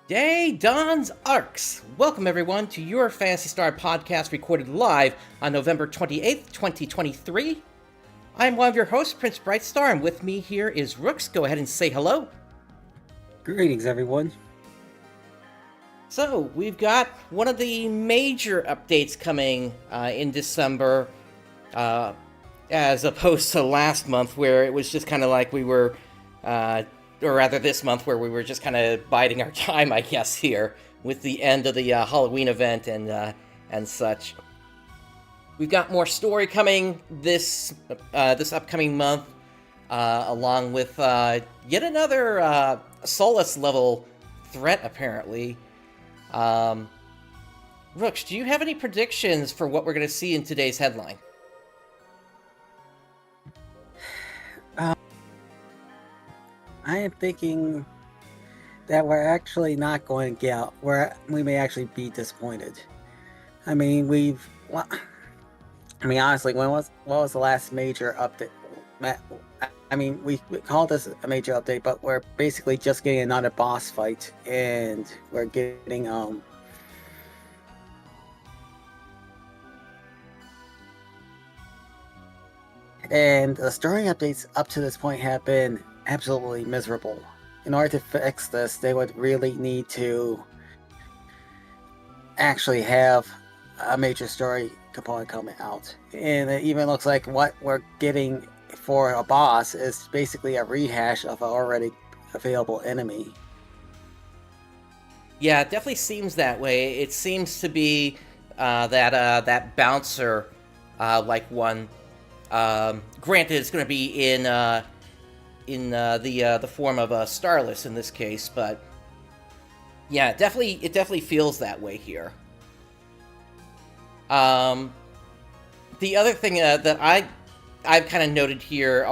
Yay, Dawns ARKS! Welcome everyone to your Phantasy Star podcast recorded live on November 28th, 2023. I'm one of your hosts, PrinceBrightstar, and with me here is Rooks. Go ahead and say hello. Greetings, everyone. So, we've got one of the major updates coming in December, as opposed to last month where it was just kind of like we were... or rather this month where we were just kind of biding our time, I guess, here with the end of the Halloween event and such. We've got more story coming this upcoming month, along with yet another Solus level threat, apparently. Rooks, do you have any predictions for what we're going to see in today's headline? I am thinking that we're actually not going to get out, we may actually be disappointed. I mean, honestly, what was the last major update? I mean, we call this a major update, but we're basically just getting another boss fight, and we're getting, and the story updates up to this point have been absolutely miserable. In order to fix this, they would really need to actually have a major story component coming out. And it even looks like what we're getting for a boss is basically a rehash of an already available enemy. Yeah, it definitely seems that way. It seems to be that bouncer like one. Granted, it's going to be in the form of Starless in this case, but yeah, it definitely feels that way here. The other thing that I've kind of noted here,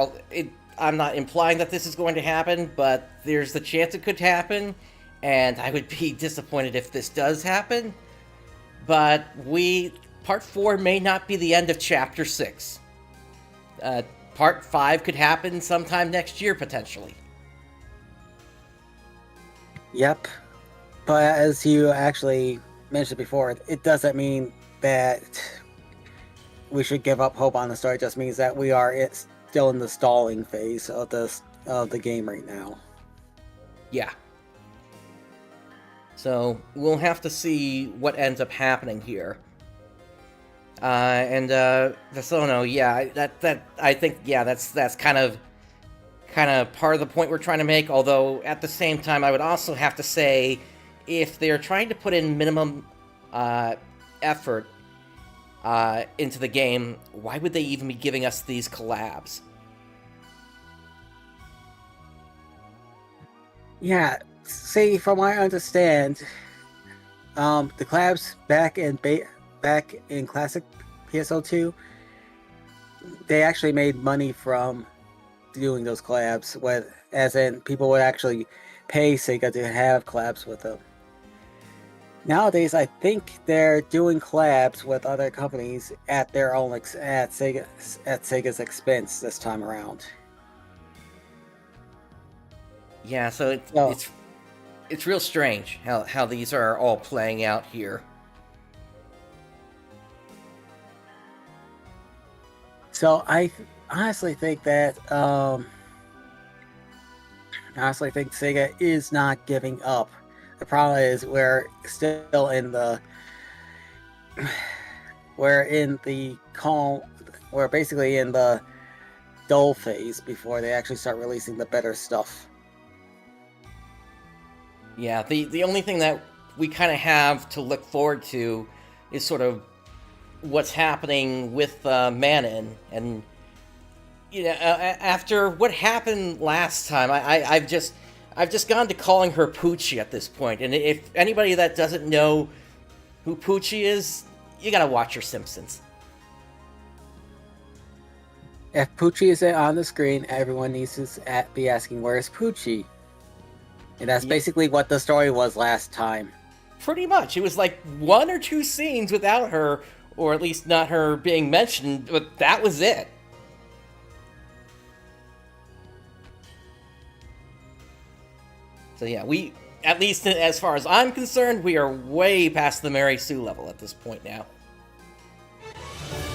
I'm not implying that this is going to happen, but there's the chance it could happen, and I would be disappointed if this does happen. But Part 4 may not be the end of Chapter 6. Part 5 could happen sometime next year, potentially. Yep. But as you actually mentioned before, it doesn't mean that we should give up hope on the story. It just means that we are still in the stalling phase of the game right now. Yeah. So we'll have to see what ends up happening here. Vasono, yeah, that I think, yeah, that's kind of part of the point we're trying to make. Although at the same time, I would also have to say, if they're trying to put in minimum effort into the game, why would they even be giving us these collabs? Yeah, see, from what I understand, the collabs back in classic PSO2, they actually made money from doing those collabs, as in people would actually pay Sega to have collabs with them. Nowadays, I think they're doing collabs with other companies at their own at Sega's expense this time around. Yeah, so it's real strange how these are all playing out here. So I honestly think that Sega is not giving up. The problem is we're still in the we're basically in the dull phase before they actually start releasing the better stuff. Yeah, the only thing that we kind of have to look forward to is sort of what's happening with Manon, and you know, after what happened last time, I've just gone to calling her Poochie at this point. And if anybody that doesn't know who Poochie is, you gotta watch your Simpsons. If Poochie isn't on the screen, everyone needs to be asking, "Where's Poochie?" And that's basically what the story was last time. Pretty much, it was like 1 or 2 scenes without her, or at least not her being mentioned, but that was it. So yeah, we at least as far as I'm concerned, we are way past the Mary Sue level at this point now.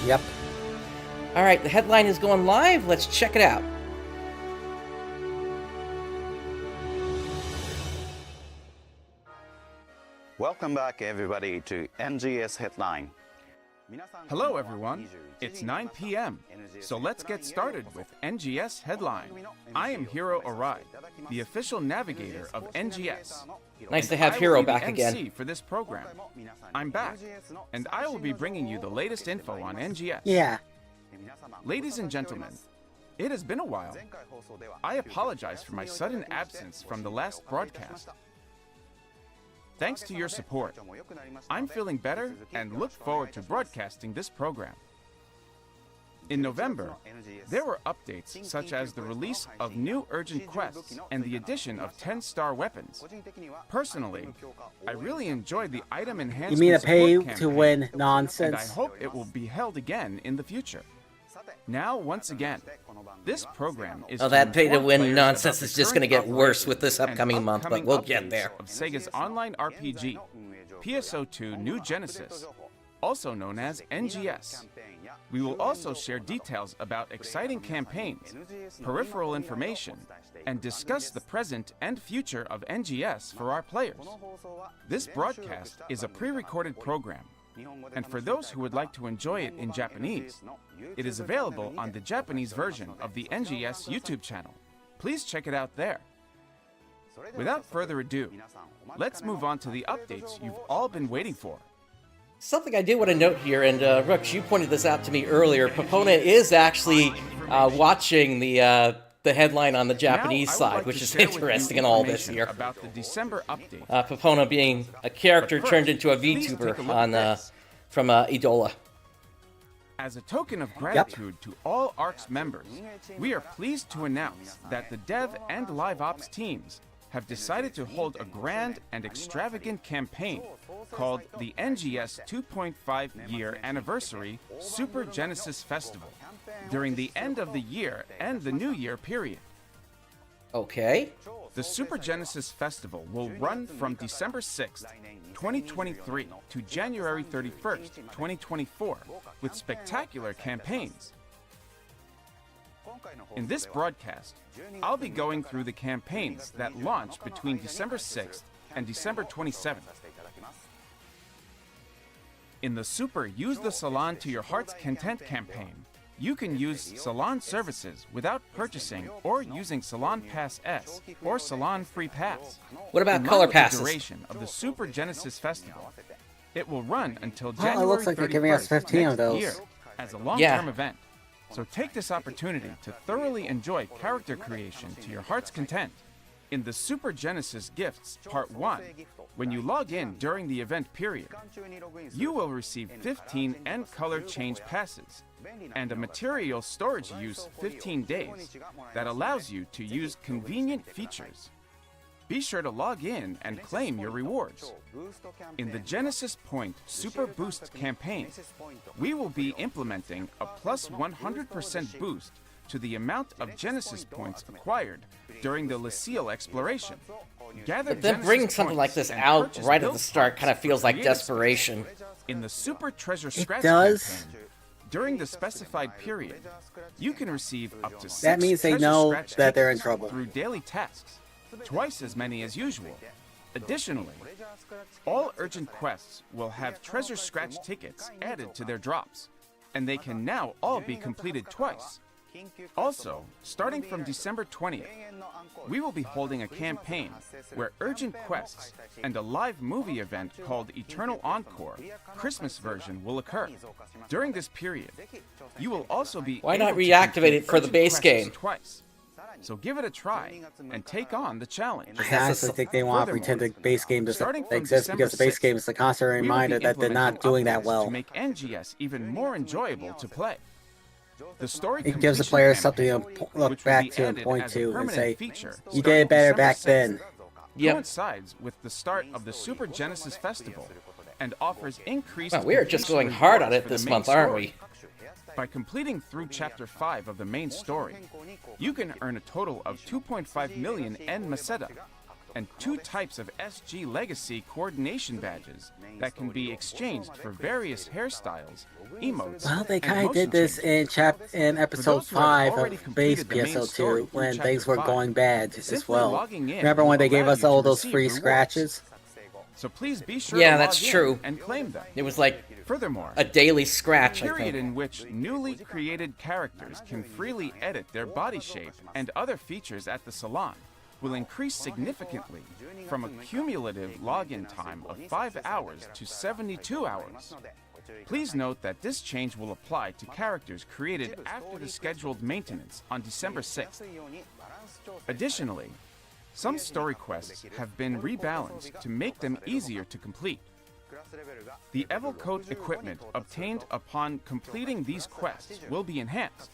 Yep. All right, the headline is going live. Let's check it out. Welcome back, everybody, to NGS Headline. Hello, everyone. It's 9 p.m., so let's get started with NGS Headline. I am Hiro Arai, the official navigator of NGS. Nice to have Hiro back again. I will be the MC for this program. I'm back, and I will be bringing you the latest info on NGS. Yeah. Ladies and gentlemen, it has been a while. I apologize for my sudden absence from the last broadcast. Thanks to your support, I'm feeling better and look forward to broadcasting this program. In November, there were updates such as the release of new urgent quests and the addition of 10-star weapons. Personally, I really enjoyed the item enhancement You mean a pay support to campaign, win nonsense? and I hope it will be held again in the future. Now, once again, this program is Oh, that pay to inform win players nonsense about is the just going to current get worse with operations this and upcoming month, but we'll get updates there. of Sega's online RPG, PSO2 New Genesis, also known as NGS. We will also share details about exciting campaigns, peripheral information, and discuss the present and future of NGS for our players. This broadcast is a pre-recorded program, and for those who would like to enjoy it in Japanese, it is available on the Japanese version of the NGS YouTube channel. Please check it out there. Without further ado, let's move on to the updates you've all been waiting for. Something I do want to note here, and Rooks, you pointed this out to me earlier, Popona is actually watching the headline on the Japanese Now, I would side, like which to is share with you interesting in all this information here. about the December update. Popona being a character But first, turned into a please take a VTuber look on at this. from Idola. As a token of gratitude to all ARKS members, we are pleased to announce that the dev and live ops teams have decided to hold a grand and extravagant campaign called the NGS 2.5 year anniversary Super Genesis Festival during the end of the year and the New Year period. Okay. The Super Genesis Festival will run from December 6th, 2023 to January 31st, 2024 with spectacular campaigns. In this broadcast, I'll be going through the campaigns that launch between December 6th and December 27th. In the Super Use the Salon to Your Heart's Content campaign, you can use Salon services without purchasing or using Salon Pass S or Salon Free Pass. What about In line color with the passes? duration of the Super Genesis Festival, it will run until Well, January it looks like they're giving us 31st 15 of next those. year as a long-term Yeah. event. So take this opportunity to thoroughly enjoy character creation to your heart's content. In the Super Genesis Gifts Part 1, when you log in during the event period, you will receive 15 end color change passes and a material storage use 15 days that allows you to use convenient features. Be sure to log in and claim your rewards. In the Genesis Point Super Boost campaign, we will be implementing a plus 100% boost to the amount of Genesis points acquired during the Lucille exploration. Gather But then Genesis bringing something like points this and out purchase right at build the start parts kind of feels to like create a space. desperation. In the Super Treasure It Scratch does. campaign, during the specified period, you can receive up to 6 That means they treasure know scratch that they're in tickets trouble. through daily tasks, twice as many as usual. Additionally, all urgent quests will have treasure scratch tickets added to their drops, and they can now all be completed twice. Also, starting from December 20th, we will be holding a campaign where urgent quests and a live movie event called Eternal Encore, Christmas version, will occur. During this period, you will also be Why not able to reactivate complete it for the urgent base quests game? Twice. So give it a try and take on the challenge. I honestly think they want to pretend the base game doesn't Starting from exist because the base December game is a constant 6th, we will be reminder that they're not implementing doing that updates well. to make NGS even more enjoyable to play. The story It gives the completion players something to campaign, look which will back be to and added point as a to and permanent say, feature you starting did it better December back 6th, then. Yep. coincides with the start of the Super Genesis Festival and offers increased Wow, we are just completion going hard on rewards it for the this main month, aren't story. we? By completing through Chapter 5 of the main story, you can earn a total of 2.5 million N Maseta, and 2 types of SG Legacy coordination badges that can be exchanged for various hairstyles, emotes, Well, they and kind of motion did this changes. in For episode those who have 5 already of base completed the main story PSO2 through when Chapter things were 5, going bad as simply well. logging in Remember will when they gave allow us you all to those receive free rewards. scratches? So please be sure Yeah, to that's log true. in and claim them. It was like Furthermore, a daily scratch, the I period think. in which newly created characters can freely edit their body shape and other features at the salon will increase significantly from a cumulative login time of 5 hours to 72 hours. Please note that this change will apply to characters created after the scheduled maintenance on December 6th. Additionally, some story quests have been rebalanced to make them easier to complete. The Evil Coat equipment obtained upon completing these quests will be enhanced.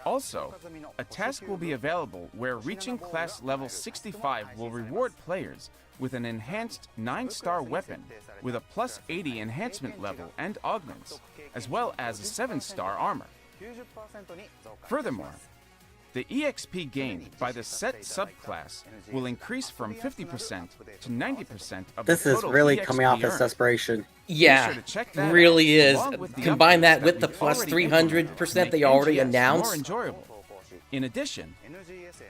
Also, a task will be available where reaching class level 65 will reward players with an enhanced 9-star weapon with a plus 80 enhancement level and augments, as well as a 7-star armor. Furthermore, the EXP gained by the set subclass will increase from 50% to 90% of This the is total really EXP coming off as earned. desperation. Yeah, Be sure to check that really out, is. along with the Combine updates that with the we've plus already 300% implemented they to make already NGS announced. More enjoyable. In addition,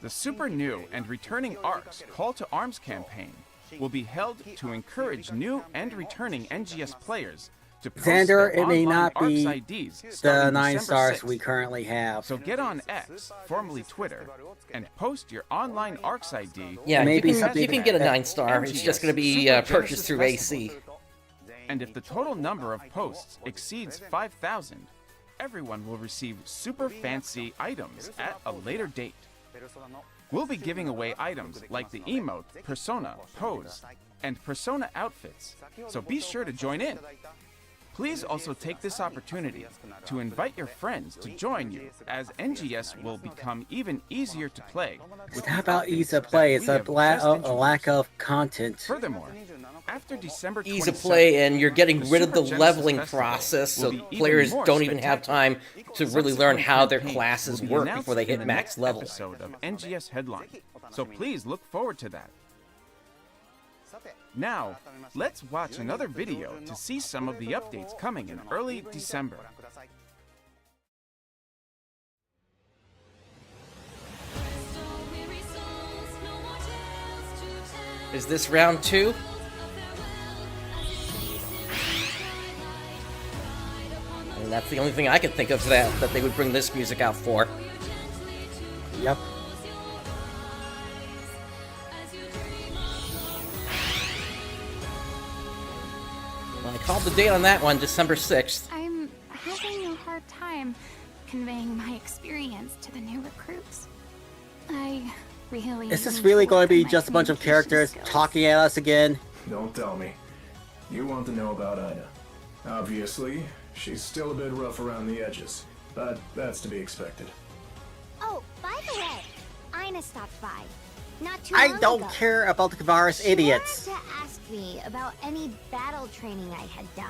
the super new and returning ARKS Call to Arms campaign will be held to encourage new and returning NGS players to post Xander, their it may online not be ARKS IDs The starting 9 December stars 6th. we currently have. So get on X, formerly Twitter, and post your online ARKS ID. Yeah, Maybe you can, something you can get a that- 9-star. It's just going to be Super purchased Genesis through Festival. AC. And if the total number of posts exceeds 5,000, everyone will receive super fancy items at a later date. We'll be giving away items like the emote, persona, pose, and persona outfits, so be sure to join in. Please also take this opportunity to invite your friends to join you, as NGS will become even easier to play. It's not about ease of play, it's a lack of content. Furthermore, after December 27th, Ease of play, and you're getting the rid of the Super Genesis leveling Festival process, will so be even players more don't even have time to really learn Subsequent how their campaigns classes will be work announced before they in hit the max next level. episode of NGS Headline, so please look forward to that. Now, let's watch another video to see some of the updates coming in early December. Is this round 2? And that's the only thing I could think of that they would bring this music out for. Yep. Well, I called the date on that one, December 6th. I'm having a hard time conveying my experience to the new recruits. I really. Is this need really to going to work be on my just a bunch of communication characters skills. talking at us again? Don't tell me. You want to know about Ida. Obviously, she's still a bit rough around the edges, but that's to be expected. Oh, by the way, Ina stopped by. Not too I long don't ago. care about the Kavaris She idiots. wanted to ask me about any battle training I had done.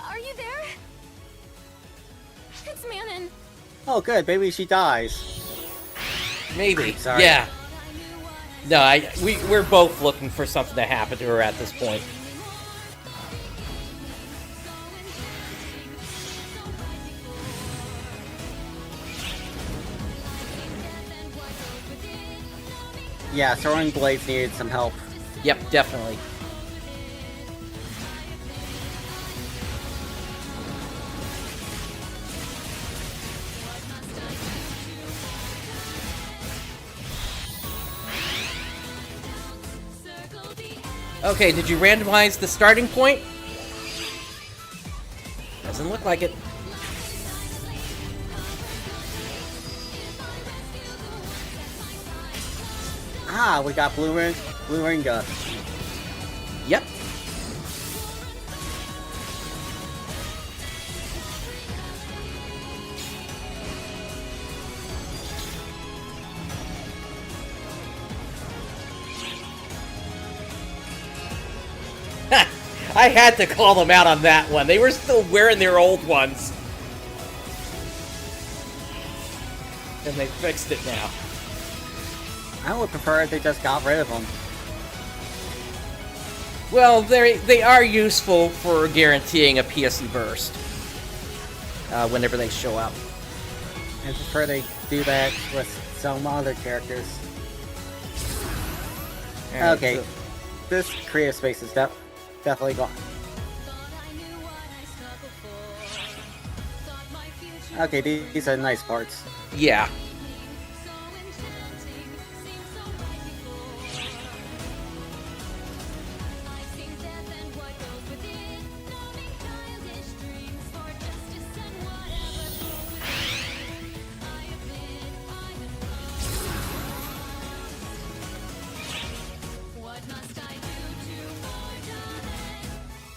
Are you there? It's Manon. Oh good, maybe she dies. Maybe. Sorry. Yeah. No, we're both looking for something to happen to her at this point. Yeah, throwing blades needed some help. Yep, definitely. Okay, did you randomize the starting point? Doesn't look like it. Ah, we got Blue Ringa. Yep. I had to call them out on that one. They were still wearing their old ones. And they fixed it now. I would prefer if they just got rid of them. Well, they are useful for guaranteeing a PSE burst whenever they show up. I prefer they do that with some other characters. Alright, Okay, so- this creative space is definitely gone. Okay, these are nice parts. yeah.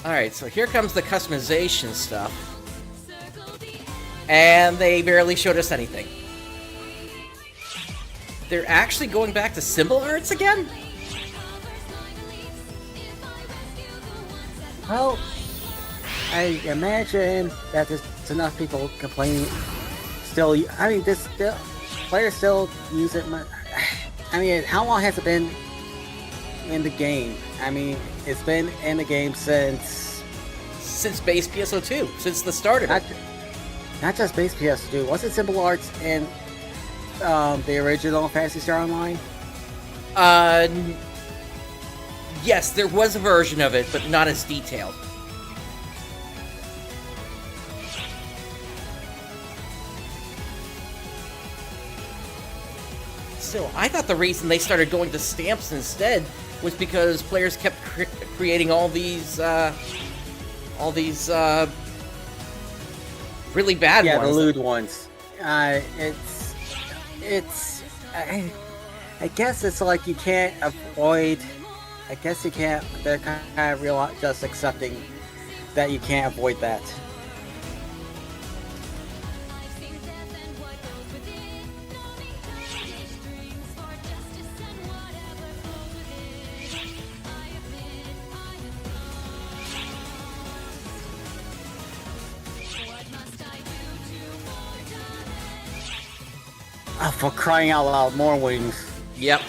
Alright, so here comes the customization stuff. And they barely showed us anything. They're actually going back to symbol arts again? Well, I imagine that there's enough people complaining. Still, I mean, players still use it. I mean, how long has it been in the game? I mean, it's been in the game since Base PSO2, since the start of it. not just base PS2. Wasn't Symbol Arts in the original Phantasy Star Online? Yes, there was a version of it, but not as detailed. Still, I thought the reason they started going to stamps instead was because players kept creating all these really bad Yeah, ones. the lewd ones. I guess it's like you can't avoid. I guess you can't. They're kind of just accepting that you can't avoid that. Oh, for crying out loud, more wings. Yep.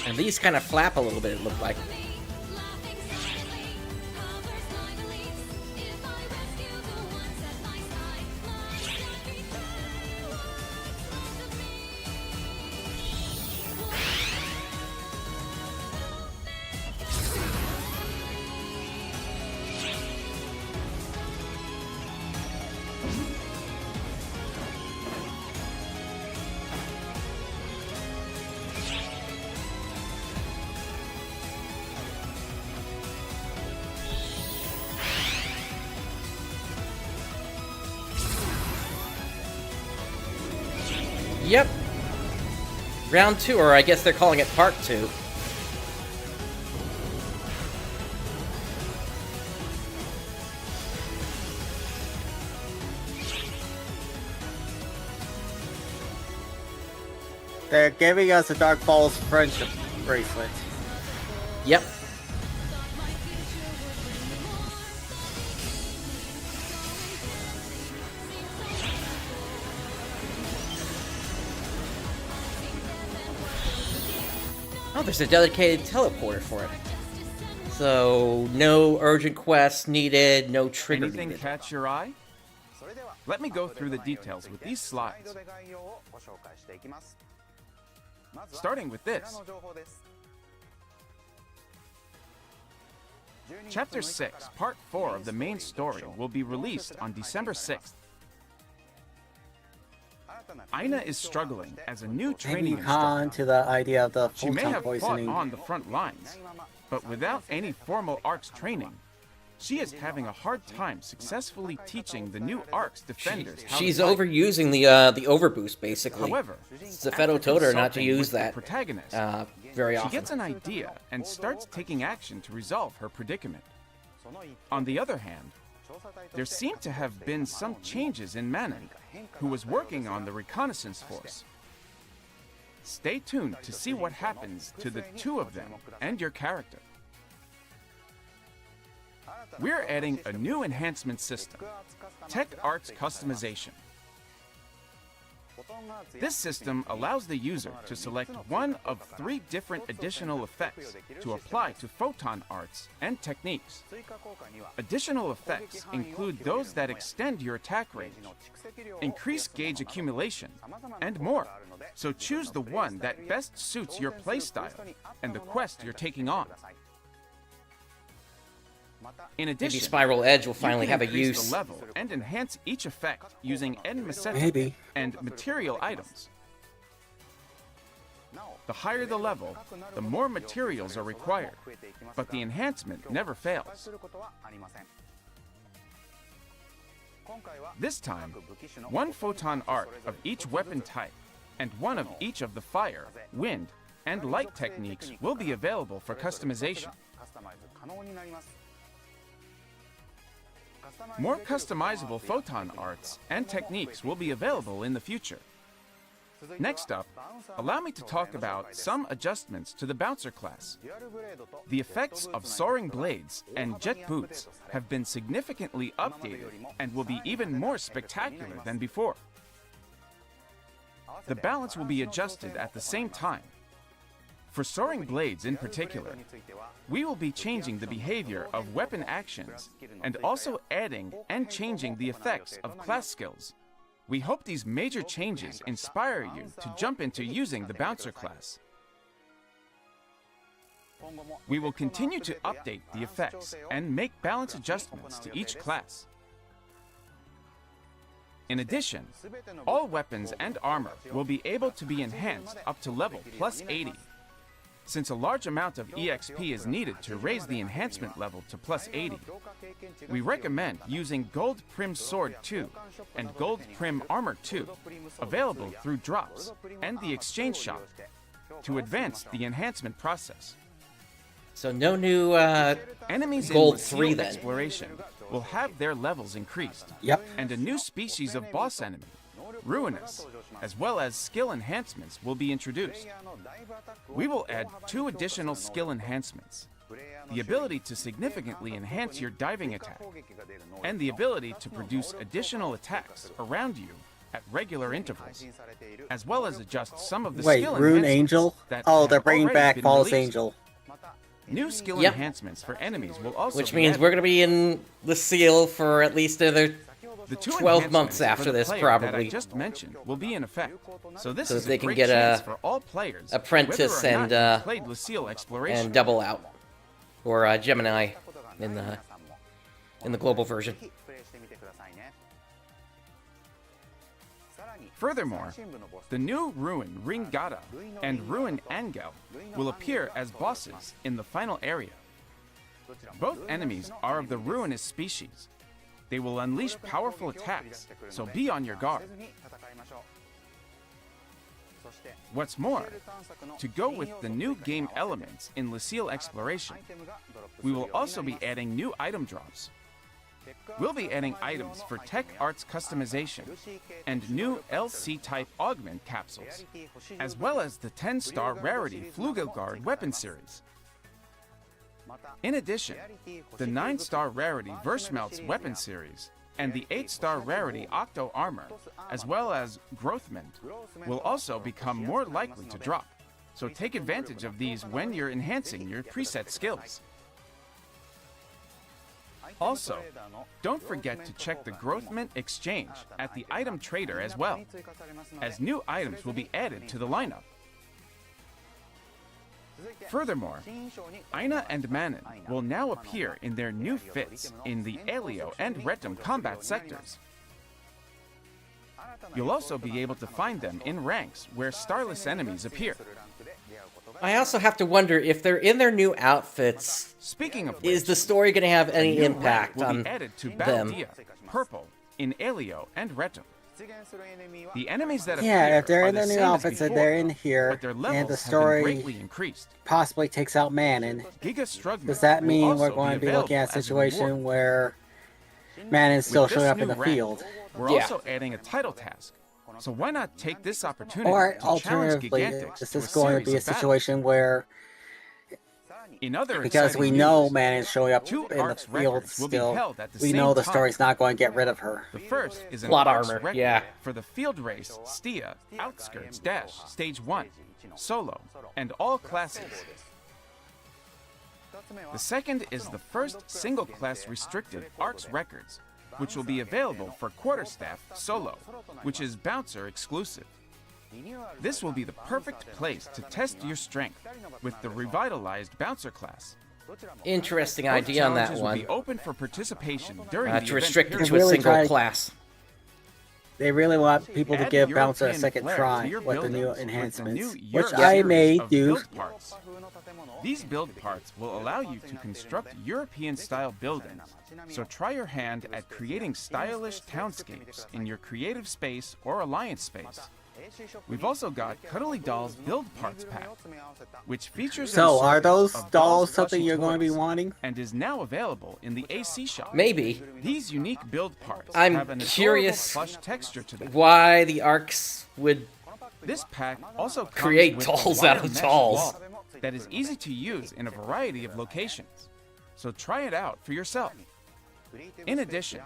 And these kind of flap a little bit, it looked like. Yep. Round 2, or I guess they're calling it part 2. They're giving us a Dark Falls friendship bracelet. Yep. Oh, there's a dedicated teleporter for it. So, no urgent quests needed, no trigger Anything needed. catch your eye? Let me go through the details with these slides. Starting with this. Chapter 6, Part 4 of the main story will be released on December 6th. Aina is struggling as a new Maybe training con instructor. to the idea of the She may photon have fought poisoning. on the front lines, but without any formal ARKS training, she is having a hard time successfully teaching the new ARKS defenders how She's to fight. overusing the overboost, basically. However, Zepheto after told her not to consulting use with the that protagonist, very she often. gets an idea and starts taking action to resolve her predicament. On the other hand, there seem to have been some changes in Manon, who was working on the reconnaissance force. Stay tuned to see what happens to the two of them and your character. We're adding a new enhancement system, Tech Arts Customization. This system allows the user to select one of 3 different additional effects to apply to photon arts and techniques. Additional effects include those that extend your attack range, increase gauge accumulation, and more. So choose the one that best suits your playstyle and the quest you're taking on. In addition, Maybe Spiral Edge will you finally can have a increase use. the level and enhance each effect using Maybe. and material items. The higher the level, the more materials are required, but the enhancement never fails. This time, 1 photon art of each weapon type and 1 of each of the fire, wind, and light techniques will be available for customization. More customizable photon arts and techniques will be available in the future. Next up, allow me to talk about some adjustments to the Bouncer class. The effects of soaring blades and jet boots have been significantly updated and will be even more spectacular than before. The balance will be adjusted at the same time. For soaring blades in particular, we will be changing the behavior of weapon actions and also adding and changing the effects of class skills. We hope these major changes inspire you to jump into using the Bouncer class. We will continue to update the effects and make balance adjustments to each class. In addition, all weapons and armor will be able to be enhanced up to level plus 80. Since a large amount of EXP is needed to raise the enhancement level to plus 80, we recommend using Gold Prim Sword 2 and Gold Prim Armor 2, available through drops and the exchange shop, to advance the enhancement process. So no new Enemies Gold in 3 Lucille then. Exploration will have their levels increased, Yep. and a new species of boss enemy, Ruinous, as well as skill enhancements will be introduced. We will add 2 additional skill enhancements: the ability to significantly enhance your diving attack, and the ability to produce additional attacks around you at regular intervals, as well as adjust some of the Wait, skill Rune enhancements Angel? that Oh, have they're bringing already back been False released. Angel. New skill Yep. enhancements for enemies will also which be means added. we're going to be in Lucille for at least another The 2 12 enhancements months for after the this, player that I probably. just mentioned will be in effect. So this So is they a can great get chance a for all players, Apprentice whether or and, not you've played Lucille Exploration. and Double Out, or Gemini in the global version. Furthermore, the new Ruin Ringata and Ruin Angel will appear as bosses in the final area. Both enemies are of the Ruinous species. They will unleash powerful attacks, so be on your guard. What's more, to go with the new game elements in Lucille Exploration, we will also be adding new item drops. We'll be adding items for Tech Arts customization and new LC-type augment capsules, as well as the 10-star rarity Flugelguard weapon series. In addition, the 9-star rarity Versmelt's weapon series and the 8-star rarity Octo armor, as well as Growthment, will also become more likely to drop, so take advantage of these when you're enhancing your preset skills. Also, don't forget to check the Growthment exchange at the item trader as well, as new items will be added to the lineup. Furthermore, Aina and Manon will now appear in their new fits in the Elio and Retum combat sectors. You'll also be able to find them in ranks where starless enemies appear. I also have to wonder if they're in their new outfits. Speaking of Is which, the story going to have a any new rank impact will on be added to them? Baldia, Purple, in Elio and Retum. The enemies that appear Yeah, if they're are in the their new same as outfits and before, they're in here, but their and levels the have been story greatly increased. possibly takes out Manon, Giga Strugman does that will mean also we're going to be looking at a available as a situation reward. where Manon's still With this showing up in new the rank, field? We're Yeah. also adding a title task, so why not take this opportunity Or to challenge alternatively, Gigantix is to this going to be a series of battles? situation where In other Because exciting we know news, Man is showing up 2 in the ARKS field records will be still. held at the We same know the time. story's not going to get rid of her. The first is an Plot ARKS armor, record yeah. for the field race, Stia, Outskirts, Dash, Stage 1, Solo, and all classes. The second is the first single-class restricted ARKS records, which will be available for Quarterstaff Solo, which is Bouncer exclusive. This will be the perfect place to test your strength with the revitalized Bouncer class. Interesting Both idea on that challenges one. will be open for participation during To the event restrict it period. to a Really single try- class. They really want people to Add give Bouncer a European second flair try to your with the new buildings with the enhancements, new which Europe I series may of do. build parts. These build parts will allow you to construct European-style buildings, so try your hand at creating stylish townscapes in your creative space or alliance space. We've also got Cuddly Dolls Build Parts Pack, which features an So, are assortment those of dolls plushy something you're going to be toys wanting? and is now available in the AC shop. Maybe. These unique build parts I'm have an curious adorable plush texture to them. Why the ARKS would This pack also comes create with dolls a out wire of mesh dolls. wall that is easy to use in a variety of locations. So try it out for yourself. In addition,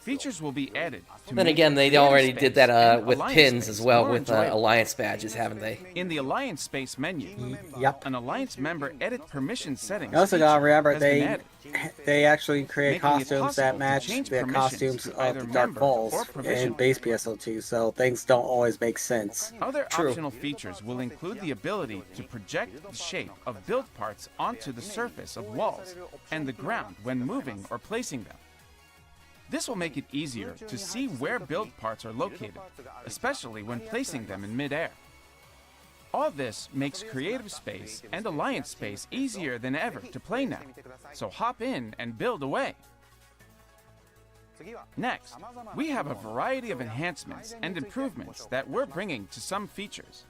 features will be added to Then make again, they creative already space did that and with alliance pins space as well more with enjoyable. alliance badges, haven't they? In the alliance space menu, Yep. an alliance member edit permission settings. You also gotta feature remember has been they added, actually create making it costumes that possible to match change the permissions costumes to of either the Dark member Falls or in provisional. base PSO2, so things don't always make sense. Other True. optional features will include the ability to project the shape of build parts onto the surface of walls and the ground when moving or placing them. This will make it easier to see where build parts are located, especially when placing them in midair. All this makes creative space and alliance space easier than ever to play now, so hop in and build away. Next, we have a variety of enhancements and improvements that we're bringing to some features.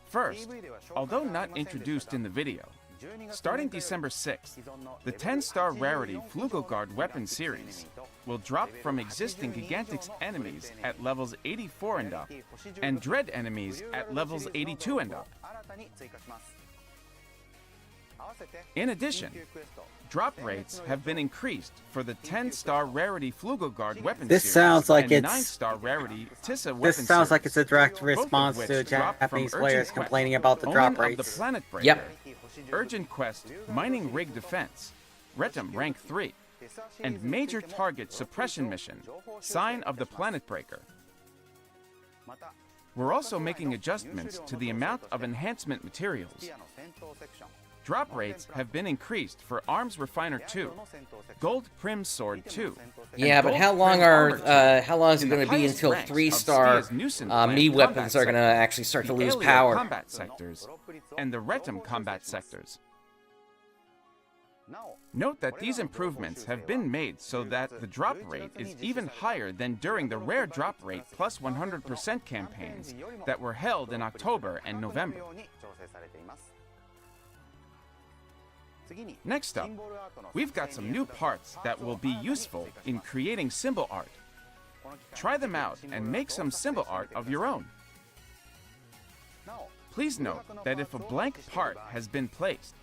First, although not introduced in the video, starting December 6th, the 10-star rarity Flugelguard weapon series will drop from existing Gigantix enemies at levels 84 and up, and Dread enemies at levels 82 and up. In addition, drop rates have been increased for the 10-star rarity Flugelguard weapon This series sounds like and it's- 9-star rarity Tissa weapon This sounds like series, it's a direct both of response which to drop from Japanese Urgent players Quest, complaining about the Omen drop of the rates. Planet Breaker, Yep. Urgent Quest Mining Rig Defense, Retum Rank 3, and Major Target Suppression Mission, Sign of the Planet Breaker. We're also making adjustments to the amount of enhancement materials. Drop rates have been increased for Arms Refiner 2, Gold Prim Sword 2. and Yeah, but Gold how long Prim are Armor 2 how long is it in the going to be highest until ranks of 3-star Stia's Nuisance me Plant weapons combat are going to sector, actually start to the lose Alien power? combat sectors, and the Retum combat sectors? Note that these improvements have been made so that the drop rate is even higher than during the rare drop rate plus 100% campaigns that were held in October and November. Next up, we've got some new parts that will be useful in creating symbol art. Try them out and make some symbol art of your own. Please note that if a blank part has been placed,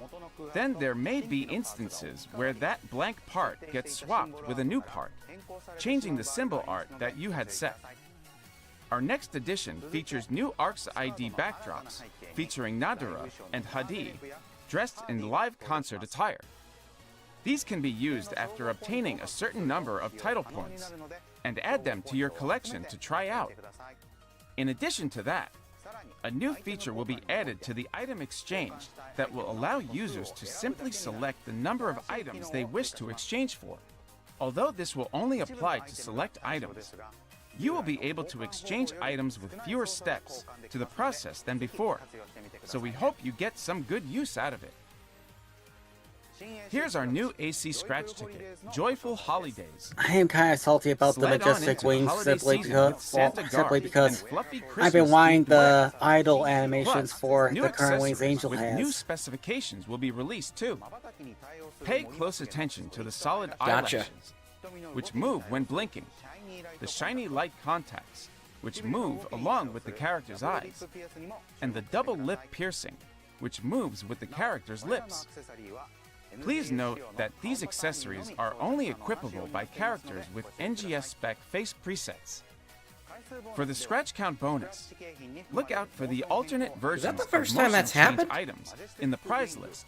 then there may be instances where that blank part gets swapped with a new part, changing the symbol art that you had set. Our next edition features new ARKS ID backdrops featuring Nadara and Hadi dressed in live concert attire. These can be used after obtaining a certain number of title points, and add them to your collection to try out. In addition to that, a new feature will be added to the item exchange that will allow users to simply select the number of items they wish to exchange for. Although this will only apply to select items, you will be able to exchange items with fewer steps to the process than before, so we hope you get some good use out of it. Here's our new AC scratch ticket, Joyful Holidays. I am kind of salty about the Sled on Majestic into Wings holiday simply season because, with Santa simply Garb because and fluffy I've been Christmas wanting themed wear. the idle animations Plus, for new the current Wings accessories Angel with new has. specifications will be released too. Pay close attention to the solid Gotcha. eyelashes, which move when blinking, the shiny light contacts, which move along with the character's eyes, and the double lip piercing, which moves with the character's lips. Please note that these accessories are only equipable by characters with NGS spec face presets. For the scratch count bonus, look out for the alternate versions the first of time motion that's change happened? items in the prize list,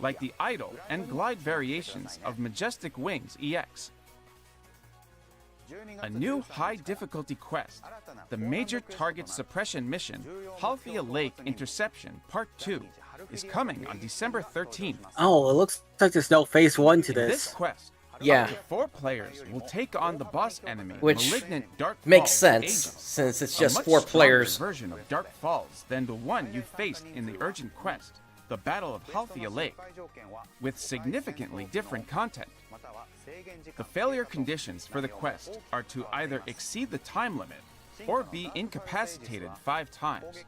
like the idle and glide variations of Majestic Wings EX. A new high difficulty quest, the Major Target Suppression Mission, Halfia Lake Interception Part 2, is coming on December 13th. Oh, it looks like there's no phase 1 to In this this. quest, Yeah. up to 4 players will take on the boss enemy, Which Malignant Dark makes Falls sense, Agent. since it's A just much 4 stronger players. version of Dark Falls than the one you faced in the urgent quest, the Battle of Halfia Lake, with significantly different content. The failure conditions for the quest are to either exceed the time limit or be incapacitated 5 times.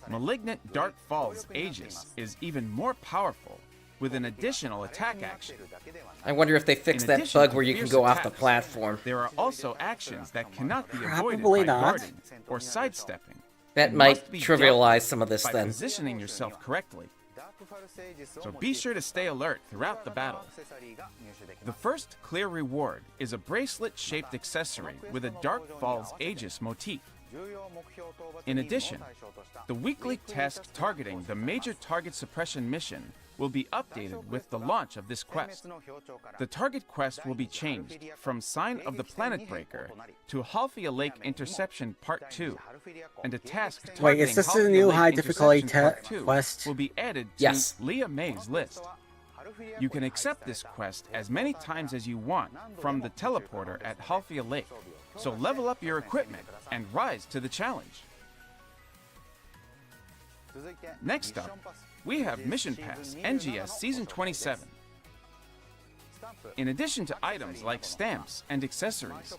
Malignant Dark Falls Aegis is even more powerful, with an additional attack action. I wonder if they fixed In that addition bug to where you can fierce go off the attacks, platform. There are also actions that cannot be avoided Probably by not. guarding or sidestepping. That and might must be trivialize dealt some of this by then. positioning yourself correctly. So be sure to stay alert throughout the battle. The first clear reward is a bracelet-shaped accessory with a Dark Falls Aegis motif. In addition, the weekly task targeting the Major Target Suppression Mission will be updated with the launch of this quest. The target quest will be changed from Sign of the Planet Breaker to Halfia Lake Interception Part 2, and a task targeting Wait, is this a Halfia new Lake high difficulty Interception Part 2 quest? will be added to Yes. Leah May's list. You can accept this quest as many times as you want from the teleporter at Halfia Lake, so level up your equipment and rise to the challenge. Next up, we have Mission Pass NGS Season 27. In addition to items like stamps and accessories,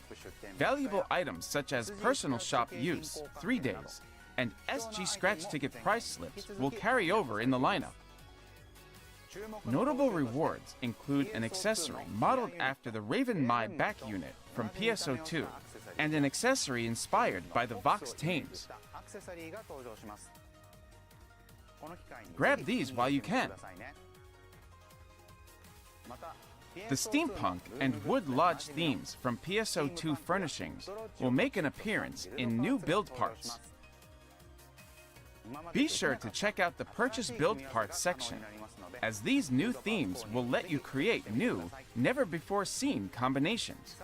valuable items such as personal shop use, 3 days, and SG scratch ticket price slips will carry over in the lineup. Notable rewards include an accessory modeled after the Raven Mai back unit from PSO2 and an accessory inspired by the Vox Thames. Grab these while you can. The steampunk and wood lodge themes from PSO2 furnishings will make an appearance in new build parts. Be sure to check out the purchase build parts section, as these new themes will let you create new, never-before-seen combinations.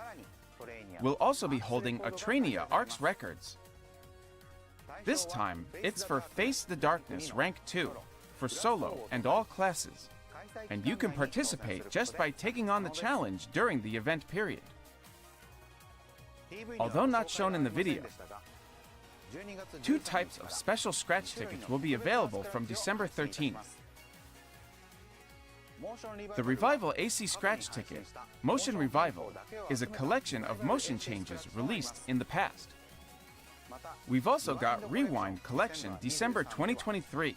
We'll also be holding a Trainia ARKS records. This time, it's for Face the Darkness Rank 2, for solo and all classes, and you can participate just by taking on the challenge during the event period. Although not shown in the video, 2 types of special scratch tickets will be available from December 13th. The Revival AC Scratch Ticket, Motion Revival, is a collection of motion changes released in the past. We've also got Rewind Collection December 2023,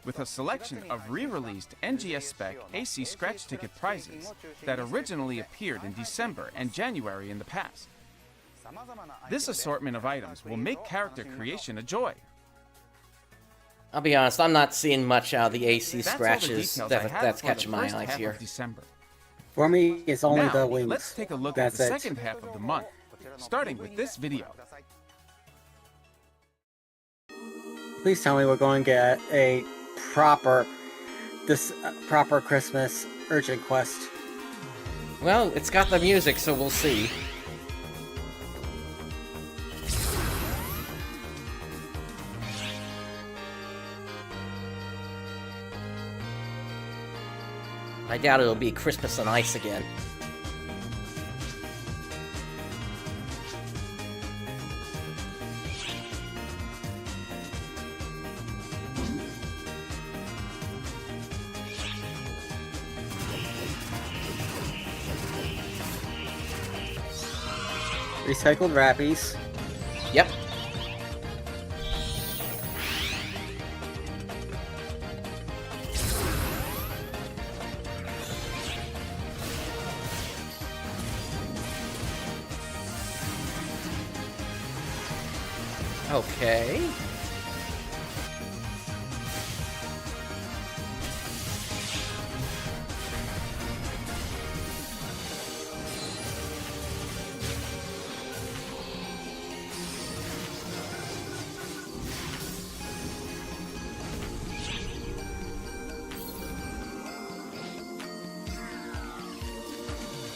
with a selection of re-released NGS spec AC Scratch Ticket prizes that originally appeared in December and January in the past. This assortment of items will make character creation a joy. I'll be honest, I'm not seeing much out of the AC That's all the scratches details I have that's for the catching my first eyes half here. of December. For me, it's only Now, the wings. let's take a look at That's the it. second half of the month, starting with this video. Please tell me we're going to get a proper Christmas urgent quest. Well, it's got the music, so we'll see. I doubt it'll be Christmas on Ice again. Recycled Rappies. Yep. Okay.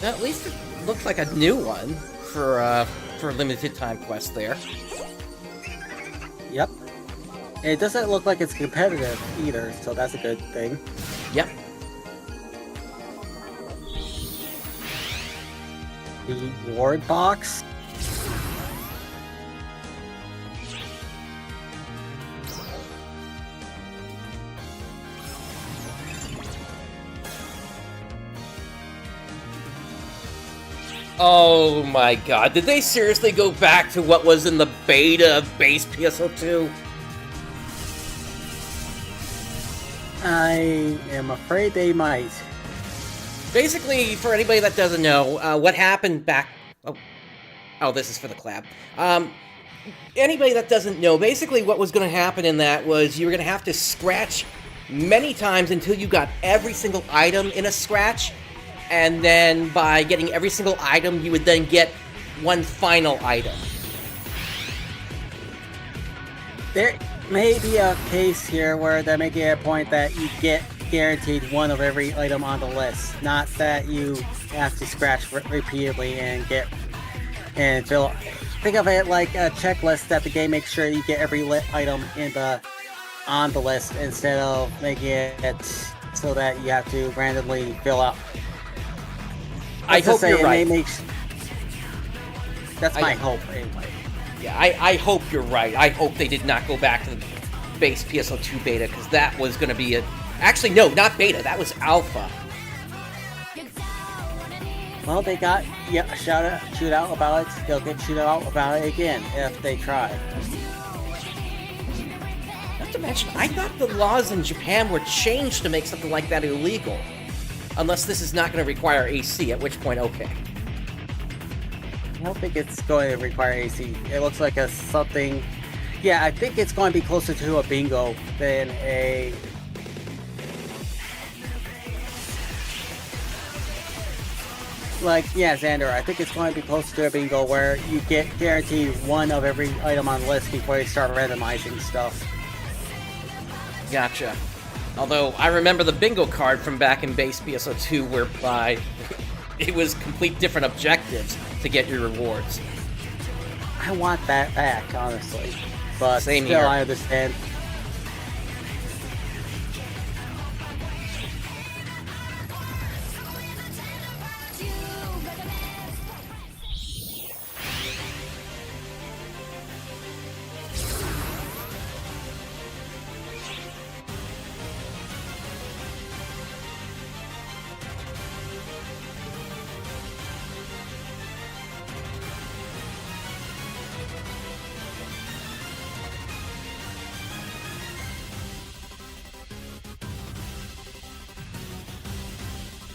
At least it looks like a new one for limited time quest there. Yep. It doesn't look like it's competitive either, so that's a good thing. Yep. The reward box. Oh my god, did they seriously go back to what was in the beta of base PSO2? I am afraid they might. Basically, for anybody that doesn't know, what happened back... Oh, this is for the collab. Anybody that doesn't know, basically what was going to happen in that was you were going to have to scratch many times until you got every single item in a scratch, and then by getting every single item, you would then get one final item. There may be a case here where they're making a point that you get guaranteed one of every item on the list, not that you have to scratch repeatedly and get and fill. Think of it like a checklist that the game makes sure you get every item on the list instead of making it so that you have to randomly fill out. I hope you're right. That's my hope, anyway. Yeah, I hope you're right. I hope they did not go back to the base PSO2 beta, because that was going to be a... Actually, no, not beta. That was alpha. Well, they got shootout about it. They'll get shootout about it again if they try. Not to mention, I thought the laws in Japan were changed to make something like that illegal. Unless this is not going to require AC, at which point, okay. I don't think it's going to require AC. It looks like a something... Yeah, I think it's going to be closer to a bingo than a... Like, yeah, Xander, I think it's going to be closer to a bingo where you get guaranteed one of every item on the list before they start randomizing stuff. Gotcha. Although, I remember the bingo card from back in base PSO2 whereby it was complete different objectives to get your rewards. I want that back, honestly. But Same still, here. I understand.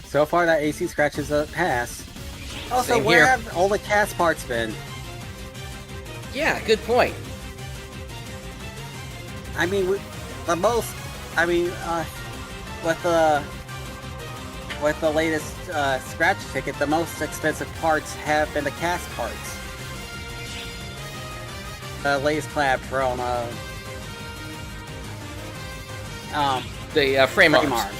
So far, that AC scratch is a pass. Also, Same where here. have all the cast parts been? Yeah, good point. I mean, with the latest scratch ticket, the most expensive parts have been the cast parts. The latest collab from The frame arms. arms.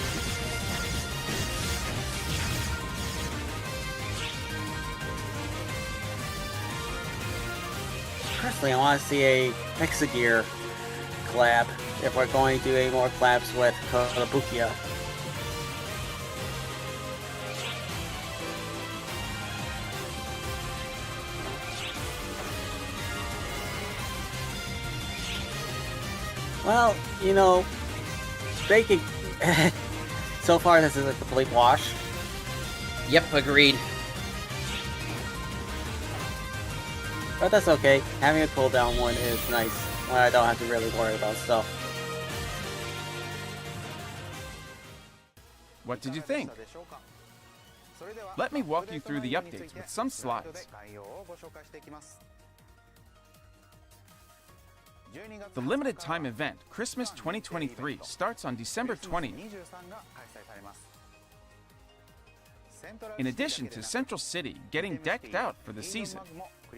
Personally, I want to see a Hexagear collab if we're going to do any more collabs with Kotobukiya. Well, you know, they could... So far, this is a complete wash. Yep, agreed. But that's okay. Having a cooldown one is nice when I don't have to really worry about stuff. What did you think? Let me walk you through the updates with some slides. The limited time event, Christmas 2023, starts on December 20th. In addition to Central City getting decked out for the season,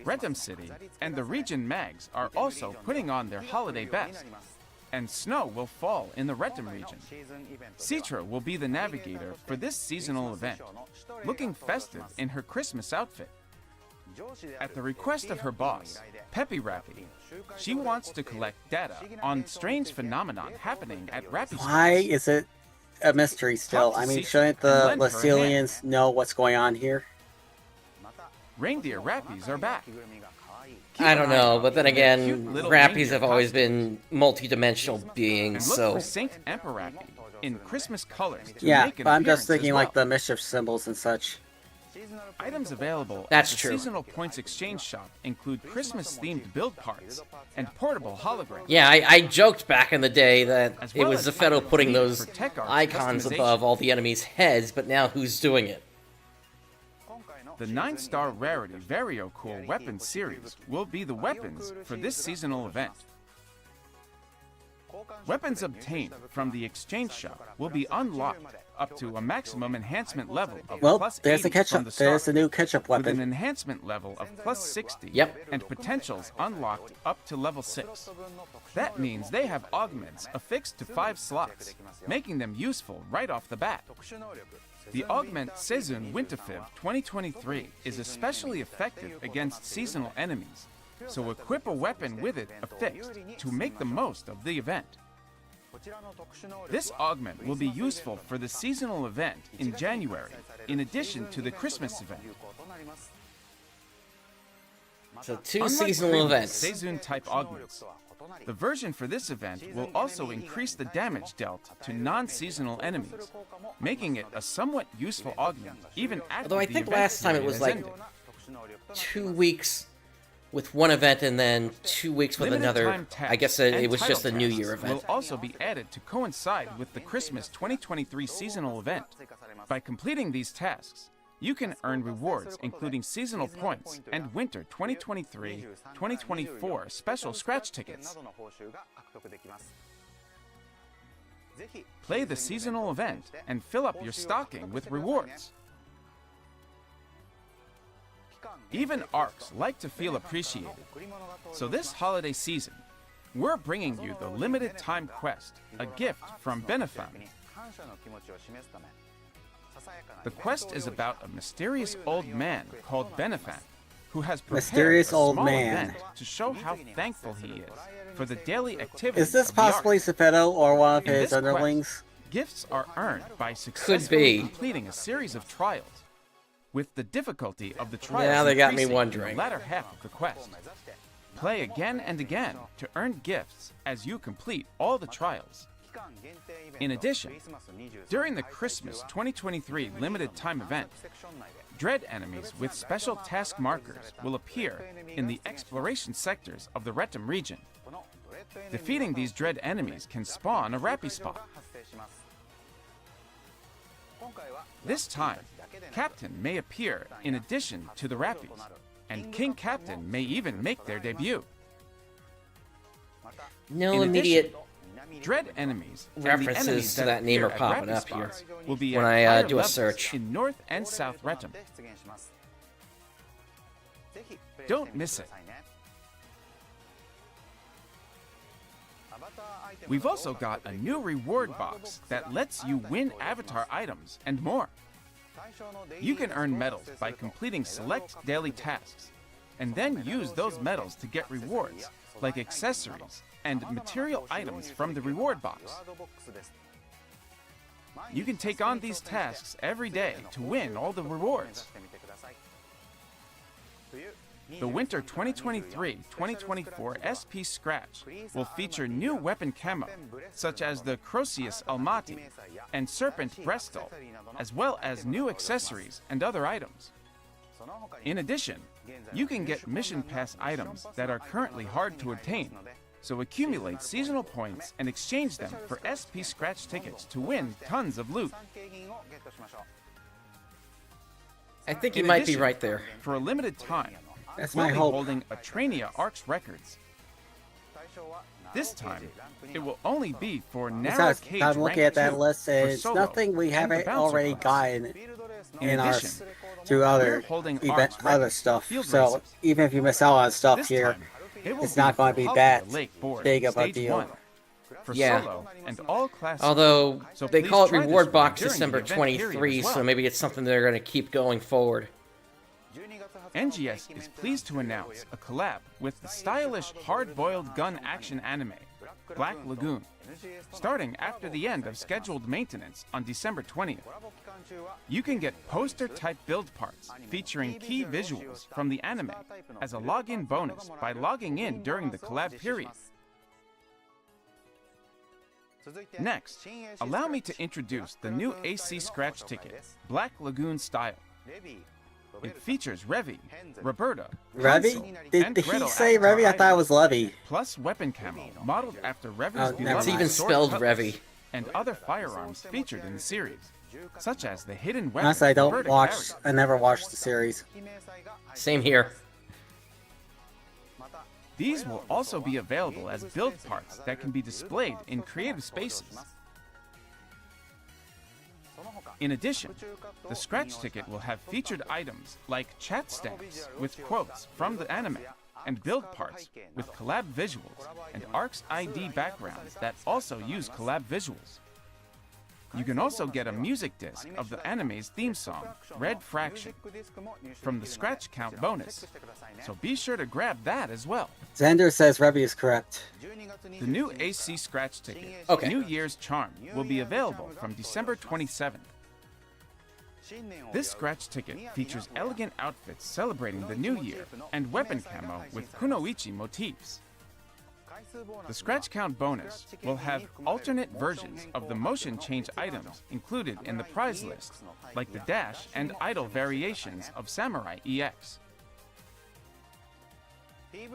Redham City and the Region Mags are also putting on their holiday best. and snow will fall in the Retum region. Citra will be the navigator for this seasonal event, looking festive in her Christmas outfit. At the request of her boss, Peppy Rappy, she wants to collect data on strange phenomenon happening at Rappy Why schools. is it a mystery still? I mean, shouldn't the Lacelians know what's going on here? Reindeer Rappies are back. I don't know, but then again, Cute little Rappies reindeer have always costumes. been multi-dimensional beings, And look so... for Saint Emperor Rappy in Christmas colors to Yeah, make an but I'm just appearance thinking as like well. the mischief symbols and such. Items available That's at the true. Seasonal Points Exchange Shop include Christmas-themed build parts and portable holograms. Yeah, I joked back in the day that As it well was as the Federal items putting needed those for Tech Arts icons customization. above all the enemies' heads, but now who's doing it? The 9-star rarity Vario Cool Weapons series will be the weapons for this seasonal event. Weapons obtained from the exchange shop will be unlocked up to a maximum enhancement level of Well, plus there's 80 the ketchup. from the There's start, the new ketchup with an weapon. enhancement level of plus 60 Yep. and potentials unlocked up to level 6. That means they have augments affixed to 5 slots, making them useful right off the bat. The augment Sezun Winterfib 2023 is especially effective against seasonal enemies, so equip a weapon with it affixed to make the most of the event. This augment will be useful for the seasonal event in January, in addition to the Christmas event. So two Unlike seasonal previous events. Sezun-type augments, the version for this event will also increase the damage dealt to non-seasonal enemies, making it a somewhat useful augment even after Although I the think event last time it period was has like ended. 2 weeks with one event and then 2 weeks with Limited another. time tasks I guess and it was title just a New tasks Year event. will also be added to coincide with the Christmas 2023 seasonal event. By completing these tasks, you can earn rewards including seasonal points and winter 2023-2024 special scratch tickets. Play the seasonal event and fill up your stocking with rewards. Even ARKs like to feel appreciated. So this holiday season, we're bringing you the limited time quest, a gift from Benefam. The quest is about a mysterious old man called Benefam, who has prepared Mysterious a old small man. event to show how thankful he is for the daily activities Is this of the possibly Ark. Sepetto or one of In his this quest, underlings? Gifts are earned by successfully be. completing a series of trials, with the difficulty of the trials Now they got me increasing in wondering. the latter half of the quest. Play again and again to earn gifts as you complete all the trials. In addition, during the Christmas 2023 limited time event, dread enemies with special task markers will appear in the exploration sectors of the Retum region. Defeating these dread enemies can spawn a Rappy spot. This time, Captain may appear in addition to the Rappies, and King Captain may even make their debut. No In immediate Dread enemies and the references enemies to that name appear are at popping Rappy up here spots will be when at I higher do a levels search. in North and South Retum. Don't miss it. We've also got a new reward box that lets you win avatar items and more. You can earn medals by completing select daily tasks, and then use those medals to get rewards like accessories and material items from the reward box. You can take on these tasks every day to win all the rewards. The Winter 2023-2024 SP Scratch will feature new weapon camo, such as the Croceus Almaty and Serpent Breastall, as well as new accessories and other items. In addition, you can get Mission Pass items that are currently hard to obtain, so accumulate seasonal points and exchange them for SP Scratch tickets to win tons of loot. I think you In might be addition, right there. For a limited time, That's we'll my be hope. holding a Trainia ARKS records. This time, it will only be for narrow Besides, cage I'm looking at rank that 2 list, for and it's solo nothing we and the haven't bouncer already class. gotten in our addition, through other we're holding event, ARKS other records stuff. field So races. even if you miss out on stuff This here, time, it will it's be not going to for be Holiday that Lake Board big of a Stage deal. 1. for Yeah. solo and all classes. Although So they please call it try this Reward one Box during the December event period 23, as well. so maybe it's something they're going to keep going forward. NGS is pleased to announce a collab with the stylish hard-boiled gun action anime, Black Lagoon, starting after the end of scheduled maintenance on December 20th. You can get poster-type build parts featuring key visuals from the anime as a login bonus by logging in during the collab period. Next, allow me to introduce the new AC Scratch ticket, Black Lagoon Style. It features Revi, Roberta, Revy? Hansel, Did and he Gretel say avatar Revy? I thought it was Levy. plus weapon camo modeled after Revi's Oh, never beloved mind. It's even sword spelled cutlass, Revi. and other firearms featured in the series, such as the hidden weapon Honestly, I don't Roberta watch. carries. I never watched the series. Same here. These will also be available as build parts that can be displayed in creative spaces. In addition, the scratch ticket will have featured items like chat stamps with quotes from the anime, and build parts with collab visuals and ARKS ID backgrounds that also use collab visuals. You can also get a music disc of the anime's theme song, Red Fraction, from the scratch count bonus, so be sure to grab that as well. Xander says Revy is correct. The new AC Scratch ticket, Okay. New Year's Charm, will be available from December 27th. This scratch ticket features elegant outfits celebrating the new year and weapon camo with kunoichi motifs. The scratch count bonus will have alternate versions of the motion change items included in the prize list, like the dash and idle variations of Samurai EX.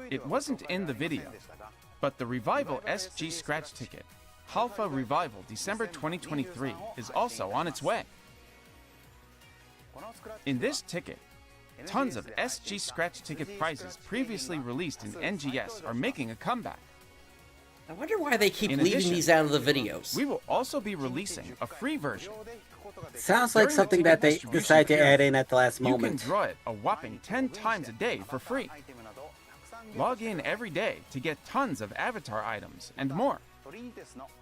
It wasn't in the video, but the Revival SG scratch ticket, Halfa Revival December 2023, is also on its way. In this ticket, tons of SG scratch ticket prizes previously released in NGS are making a comeback. I wonder why they keep In leaving addition, these out of the videos. We will also be releasing a free version. Sounds like During the something ticket that they distribution decided to period, add in at the last You can moment. draw it a whopping 10 times a day for free. Log in every day to get tons of avatar items and more.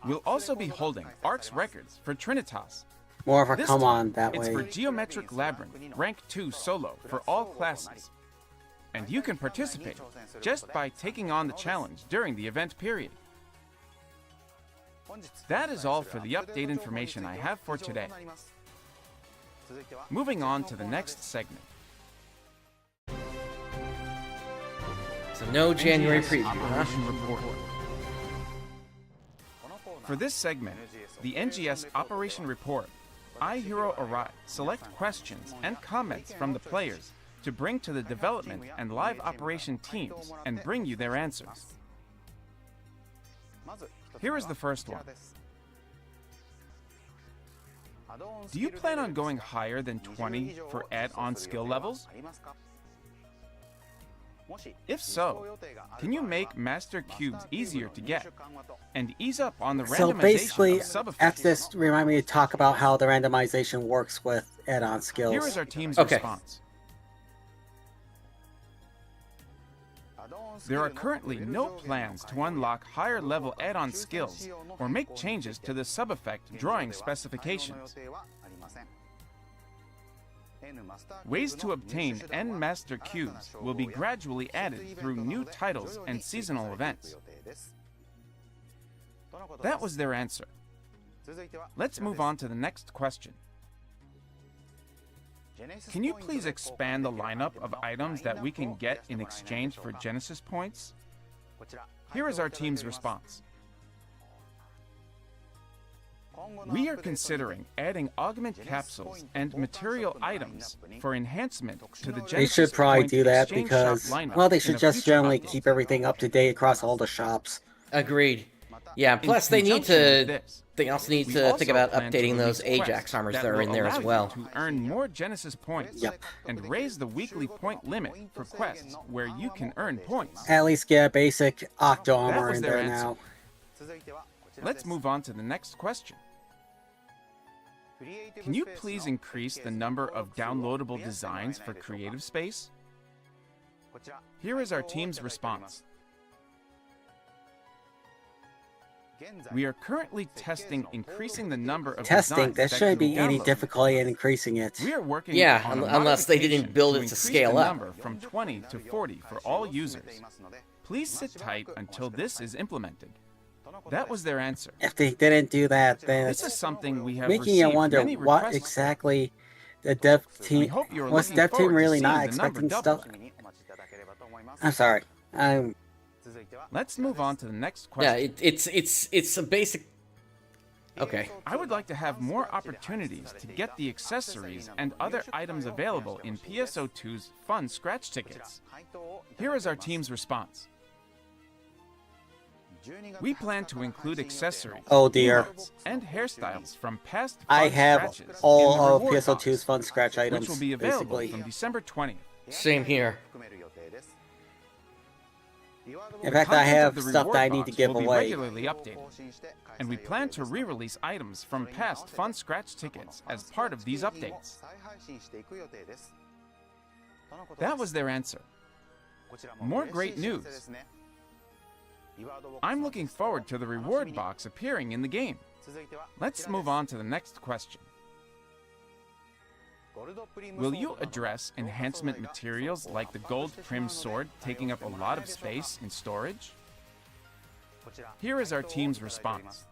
We'll also be holding ARKS records for Trinitas. More of a This come time, on that it's way. for Geometric Labyrinth, Rank 2 Solo for all classes. And you can participate just by taking on the challenge during the event period. That is all for the update information I have for today. Moving on to the next segment. So no January NGS preview, huh? Operation Report. For this segment, the NGS Operation Report, I, Hiro Arai, select questions and comments from the players to bring to the development and live operation teams and bring you their answers. Here is the first one. Do you plan on going higher than 20 for add-on skill levels? If so, can you make master cubes easier to get and ease up on the So randomization basically, of sub-effects? after this, remind me to talk about how the randomization works with add-on skills. Here is our team's Okay. response. There are currently no plans to unlock higher level add-on skills or make changes to the sub-effect drawing specifications. Ways to obtain N Master Cubes will be gradually added through new titles and seasonal events. That was their answer. Let's move on to the next question. Can you please expand the lineup of items that we can get in exchange for Genesis points? Here is our team's response. We are considering adding augment capsules and material items for enhancement to the Genesis They should probably point do that exchange because, shop lineup well, they in should a just future generally update. keep everything up to date across all the shops. Agreed. Yeah, In plus they need conjunction with to... this, They also need we to also think about plan to updating those release Ajax quests armors that that are will in there allow as you well. to earn more Genesis points Yep. and raise the weekly point limit for quests where you can earn points. At least get a basic Octo armor was in their there answer. now. Let's move on to the next question. Can you please increase the number of downloadable designs for Creative Space? Here is our team's response. We are currently testing increasing the number of Testing, designs there that shouldn't can be any download. difficulty in increasing it. We are working Yeah, on a unless they didn't modification build it to increase scale the up. number from 20 to 40 for all users. Please sit tight until this is implemented. That was their answer. If they didn't do that, then This is it's something we have making you received wonder many what requests for. exactly the dev We team hope you are was looking dev team forward to really seeing not the number expecting double. stuff. I'm sorry. Let's move on to the next Yeah, question. it's a basic. Okay. I would like to have more opportunities to get the accessories and other items available in PSO2's fun scratch tickets. Here is our team's response. We plan to include accessories, Oh dear. emotes, and hairstyles from past fun I have scratches in the all of reward PSO2's box, fun scratch items, which will be available basically. from December 20th. Same here. In fact, I Content of have the stuff that I reward need to box give will be away. regularly updated, and we plan to re-release items from past fun scratch tickets as part of these updates. That was their answer. More great news. I'm looking forward to the reward box appearing in the game. Let's move on to the next question. Will you address enhancement materials like the gold prim sword taking up a lot of space in storage? Here is our team's response.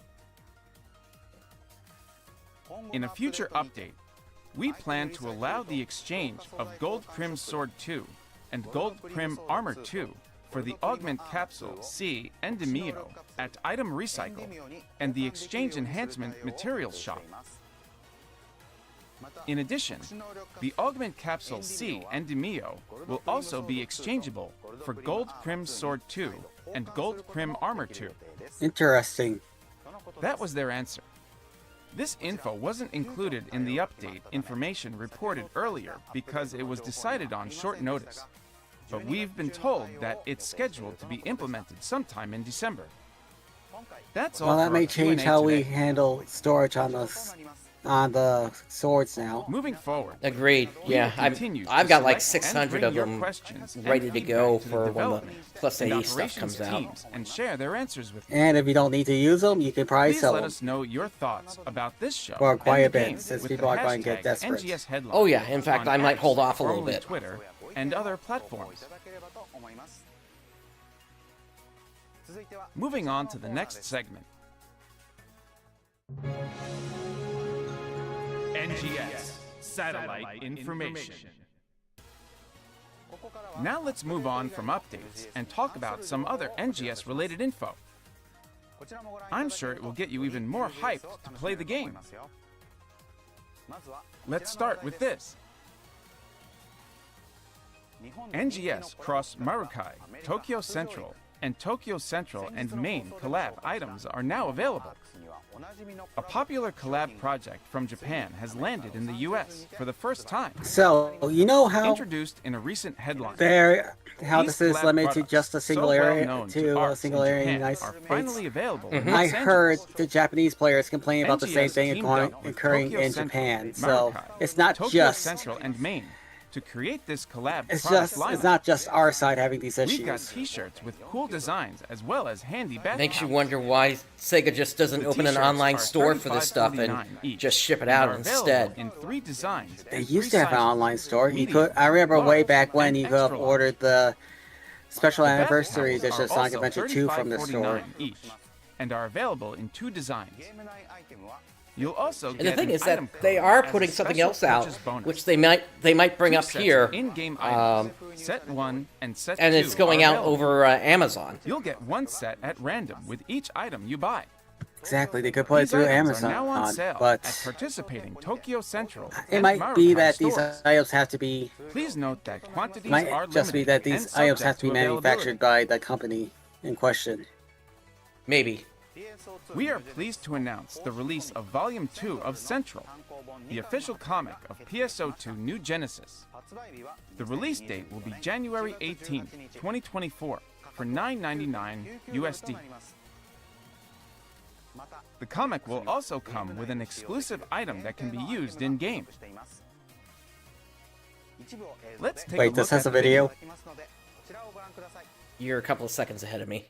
In a future update, we plan to allow the exchange of Gold Prim Sword 2 and Gold Prim Armor 2 for the Augment Capsule C and Demio at Item Recycle and the Exchange Enhancement Materials Shop. In addition, the Augment Capsule C and Demio will also be exchangeable for Gold Prim Sword 2 and Gold Prim Armor 2. Interesting. That was their answer. This info wasn't included in the update information reported earlier because it was decided on short notice. But we've been told that it's scheduled to be implemented sometime in December. That's all. Well, that for may our change Q&A how today. we handle storage on the swords now. Moving forward, Agreed. we Yeah, will continue I've to got like select and 600 bring of your them questions and ready to feedback go to the for when the development Plus and 80 stuff operations comes out. teams and share their answers with you. And if you don't need to use them, you can probably Please sell let them. us know your thoughts about this show For quite and a the bit, game since with people the are going to get hashtag desperate. NGS Headline Oh yeah, in fact, on I might X, hold off a little formerly bit. Twitter and other platforms. Moving on to the next segment. NGS Satellite Information. Now let's move on from updates and talk about some other NGS related info. I'm sure it will get you even more hyped to play the game. Let's start with this. NGS Cross Marukai, Tokyo Central, and Tokyo Central and Main collab items are now available. A popular collab project from Japan has landed in the US for the first time. So, you know how Introduced in a recent headline. this These is collab limited to products, just a single so well area known to a ARKS single in area in the Japan, United are States. finally available in I Los heard Angeles. the Japanese players complaining about the same NGS thing teamed up with occurring Tokyo in Central, Japan. So Marukai, it's not Tokyo just Central and Maine to create this collab it's product lineup. not just our side having these We've got issues. t-shirts with cool designs as well as handy backpacks. Makes you wonder why Sega just doesn't The open an t-shirts online are store for this stuff and $35.49 each, just ship it and out are instead. available in 3 designs. They and used 3 to have an sizes. online store. You Medium, could. I remember way large, back when and you could have extra large. ordered the special The anniversary backpacks edition are of Sonic also Adventure 2 from the store. $35.49 each, and are available in 2 designs. You'll also And the get thing an is that item they code are as a putting something special else out, purchase bonus. which they might bring 2 up sets of here, in-game items. Set 1 and set 2 and it's going are out available. over Amazon. You'll get 1 set at random with each item you buy. Exactly, they could put it These through items Amazon, are now on sale at but participating Tokyo Central it and might be Marukai that these stores. items have to be. Please note that quantities It might are just be limited that and these items have subject to be availability. manufactured by the company in question. Maybe. We are pleased to announce the release of Volume 2 of Central, the official comic of PSO2 New Genesis. The release date will be January 18, 2024, for $9.99 USD. The comic will also come with an exclusive item that can be used in-game. Let's take a Wait, look this has at a the video? You're a couple of seconds ahead of me.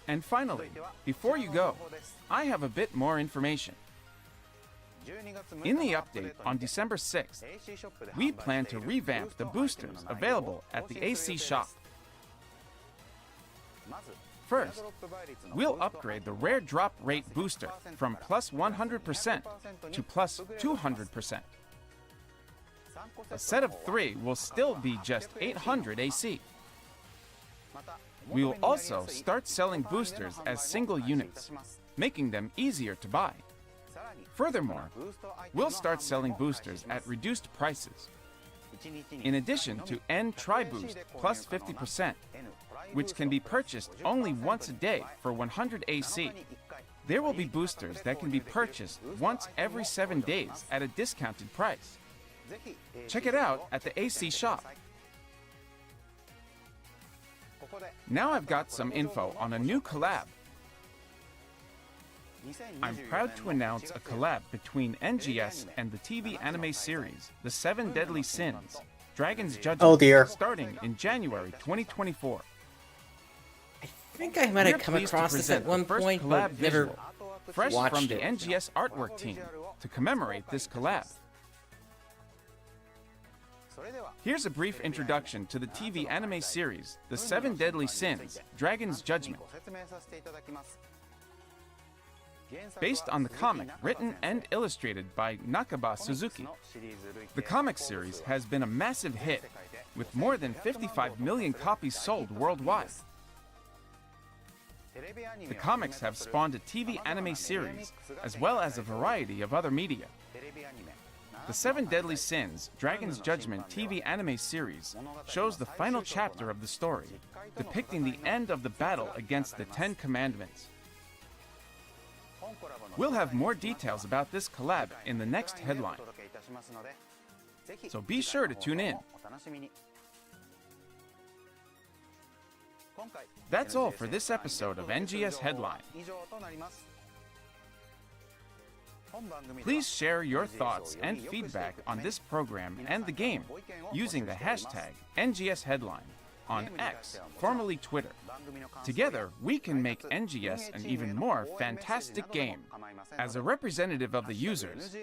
And finally, before you go, I have a bit more information. In the update on December 6th, we plan to revamp the boosters available at the AC shop. First, we'll upgrade the rare drop rate booster from plus 100% to plus 200%. A set of 3 will still be just 800 AC. We will also start selling boosters as single units, making them easier to buy. Furthermore, we'll start selling boosters at reduced prices. In addition to N Tri-Boost plus 50%, which can be purchased only once a day for 100 AC, there will be boosters that can be purchased once every 7 days at a discounted price. Check it out at the AC shop. Now I've got some info on a new collab. I'm proud to announce a collab between NGS and the TV anime series, The 7 Deadly Sins, Dragon's Judgment, Oh dear. starting in January 2024. I think I might have come across this at one point, but never fresh watched from the it. NGS artwork team to commemorate this collab. Here's a brief introduction to the TV anime series, The 7 Deadly Sins, Dragon's Judgment. Based on the comic written and illustrated by Nakaba Suzuki, the comic series has been a massive hit, with more than 55 million copies sold worldwide. The comics have spawned a TV anime series, as well as a variety of other media. The 7 Deadly Sins, Dragon's Judgment TV anime series shows the final chapter of the story, depicting the end of the battle against the 10 Commandments. We'll have more details about this collab in the next headline, so be sure to tune in. That's all for this episode of NGS Headline. Please share your thoughts and feedback on this program and the game using the hashtag NGS Headline on X, formerly Twitter. Together, we can make NGS an even more fantastic game. As a representative of the users,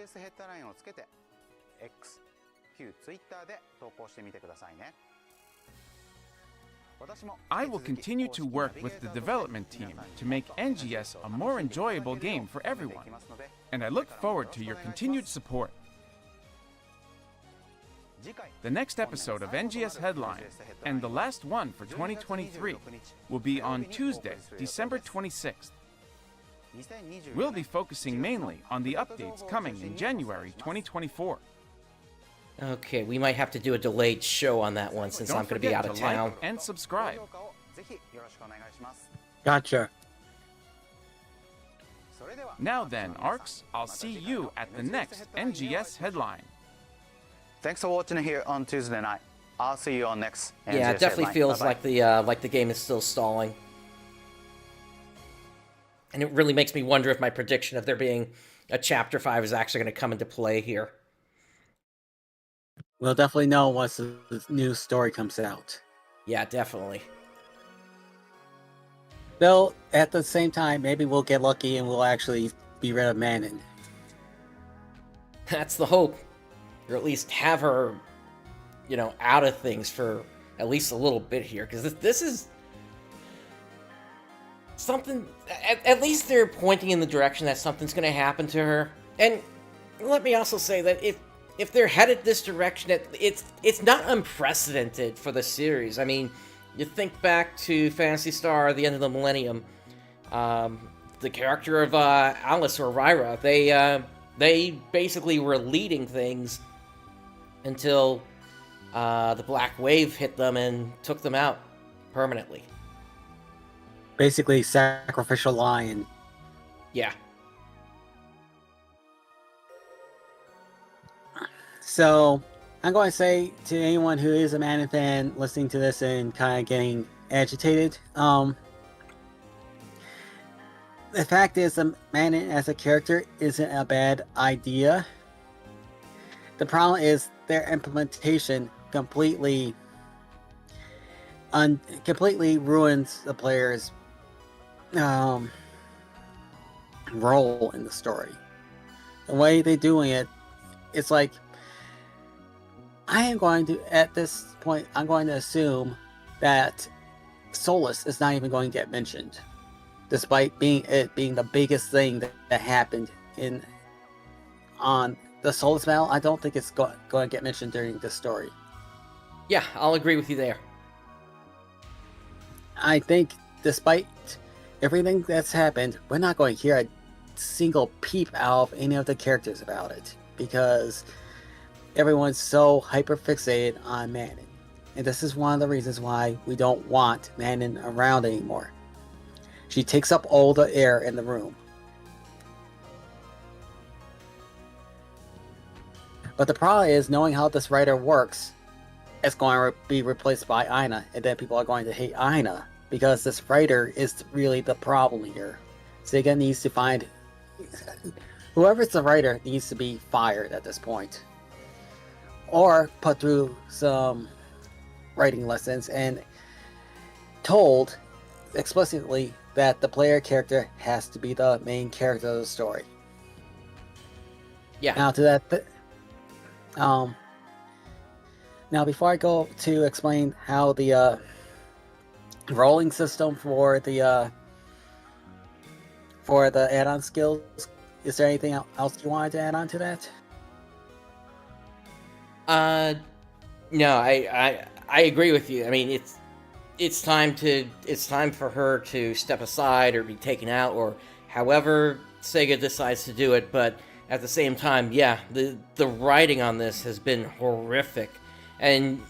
I will continue to work with the development team to make NGS a more enjoyable game for everyone, and I look forward to your continued support. The next episode of NGS Headline, and the last one for 2023, will be on Tuesday, December 26th. We'll be focusing mainly on the updates coming in January 2024. Okay, we might have to do a delayed show on that one since I'm going to be out of town. Like and subscribe. Gotcha. Now then, ARKS, I'll see you at the next NGS Headline. Thanks for watching here on Tuesday night. I'll see you on next. Yeah, it definitely Headline. feels Bye-bye. like the game is still stalling. And it really makes me wonder if my prediction of there being a Chapter 5 is actually going to come into play here. We'll definitely know once the new story comes out. Yeah, definitely. Though, at the same time, maybe we'll get lucky and we'll actually be rid of Manon. That's the hope. Or at least have her, you know, out of things for at least a little bit here. Because this is something... At least they're pointing in the direction that something's going to happen to her. And let me also say that if they're headed this direction, it's not unprecedented for the series. I mean, you think back to Phantasy Star, the end of the Millennium, the character of Alice or Ryra, they basically were leading things until the Black Wave hit them and took them out permanently. Basically, sacrificial lion. Yeah. So, I'm going to say to anyone who is a Manon fan listening to this and kind of getting agitated, the fact is that Manon as a character isn't a bad idea. The problem is their implementation completely ruins the player's role in the story. The way they're doing it, it's like at this point, I'm going to assume that Solus is not even going to get mentioned, despite being the biggest thing that happened on the Solus battle. I don't think it's going to get mentioned during this story. Yeah, I'll agree with you there. I think despite everything that's happened, we're not going to hear a single peep out of any of the characters about it, because everyone's so hyper-fixated on Manon. And this is one of the reasons why we don't want Manon around anymore. She takes up all the air in the room. But the problem is, knowing how this writer works, it's going to be replaced by Aina, and then people are going to hate Aina, because this writer is really the problem here. Sega needs to find... Whoever's the writer needs to be fired at this point. Or put through some writing lessons and told explicitly that the player character has to be the main character of the story. Yeah. Now to that... Now, before I go to explain how the rolling system for the add-on skills, is there anything else you wanted to add on to that? No, I agree with you. I mean, it's time for her to step aside or be taken out, or however Sega decides to do it. But at the same time, yeah, the writing on this has been horrific. And,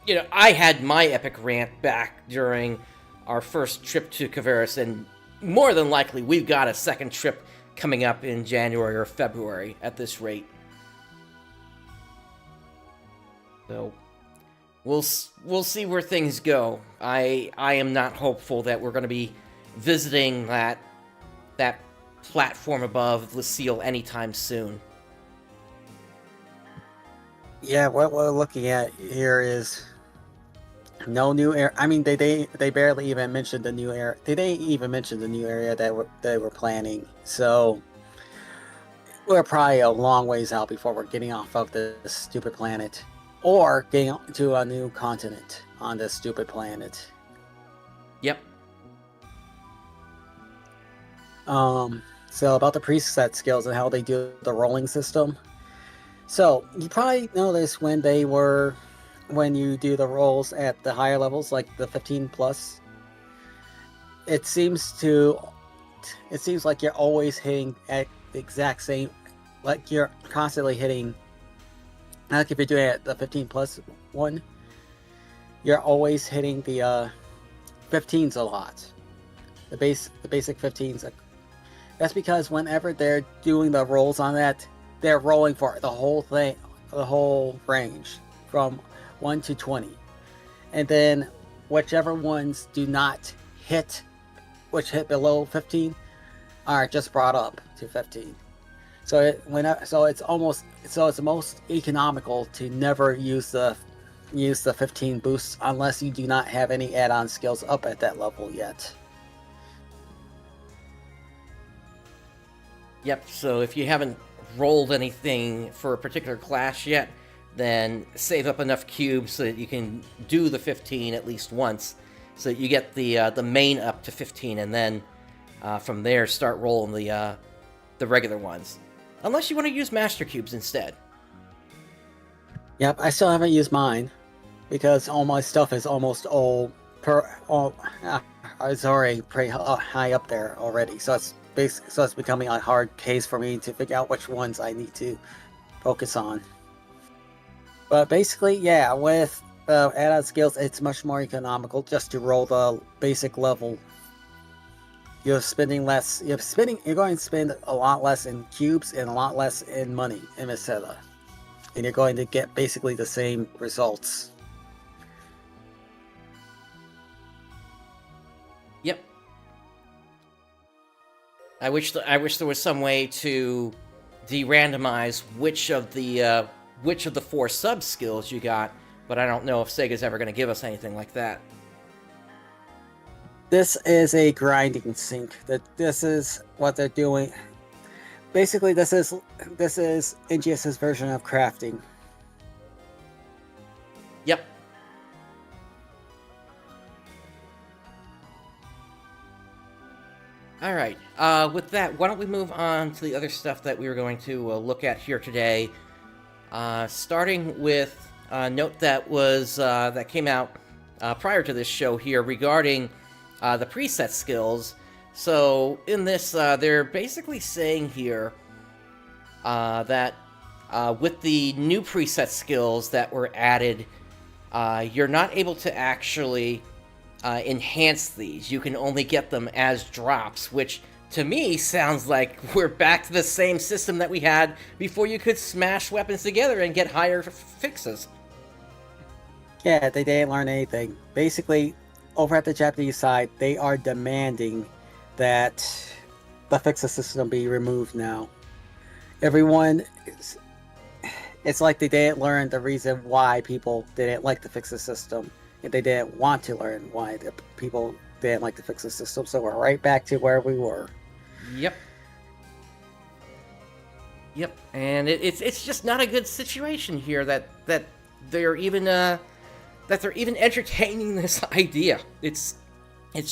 you know, I had my epic rant back during our first trip to Kavaris, and more than likely we've got a second trip coming up in January or February at this rate. So we'll see where things go. I am not hopeful that we're going to be visiting that platform above Lucille anytime soon. Yeah, what we're looking at here is no new area. I mean, they barely even mentioned the new area. They didn't even mention the new area that they were planning. So we're probably a long ways out before we're getting off of this stupid planet, or getting to a new continent on this stupid planet. Yep. So about the preset skills and how they do the rolling system. So you probably noticed when you do the rolls at the higher levels, like the 15 plus, it seems like you're always hitting at the exact same, like you're constantly hitting. Like if you're doing it at the 15 plus one, you're always hitting the 15s a lot. The basic 15s. That's because whenever they're doing the rolls on that, they're rolling for the whole thing, the whole range from 1 to 20. And then whichever ones do not hit, which hit below 15, are just brought up to 15. So it's most economical to never use the 15 boosts unless you do not have any add-on skills up at that level yet. Yep, so if you haven't rolled anything for a particular class yet, then save up enough cubes so that you can do the 15 at least once, so that you get the main up to 15, and then from there start rolling the regular ones. Unless you want to use master cubes instead. Yep, I still haven't used mine because all my stuff is almost it's already pretty high up there already. So it's becoming a hard case for me to figure out which ones I need to focus on. But basically, yeah, with add-on skills, it's much more economical just to roll the basic level. You're spending less. You're going to spend a lot less in cubes and a lot less in money in Meseta, and you're going to get basically the same results. Yep. I wish there was some way to de-randomize which of the 4 sub skills you got, but I don't know if Sega's ever going to give us anything like that. This is a grinding sync. This is what they're doing. Basically, this is NGS's version of crafting. Yep. All right. With that, why don't we move on to the other stuff that we were going to look at here today? Starting with a note that was that came out prior to this show here regarding the preset skills. So in this, they're basically saying here that with the new preset skills that were added, you're not able to actually enhance these. You can only get them as drops, which to me sounds like we're back to the same system that we had before you could smash weapons together and get higher fixes. Yeah, they didn't learn anything. Basically, over at the Japanese side, they are demanding that the fixes system be removed now. Everyone it's like they didn't learn the reason why people didn't like the fixes system. They didn't want to learn why the people didn't like the fixes system, so we're right back to where we were. Yep. Yep, and it's just not a good situation here that they're even entertaining this idea. It's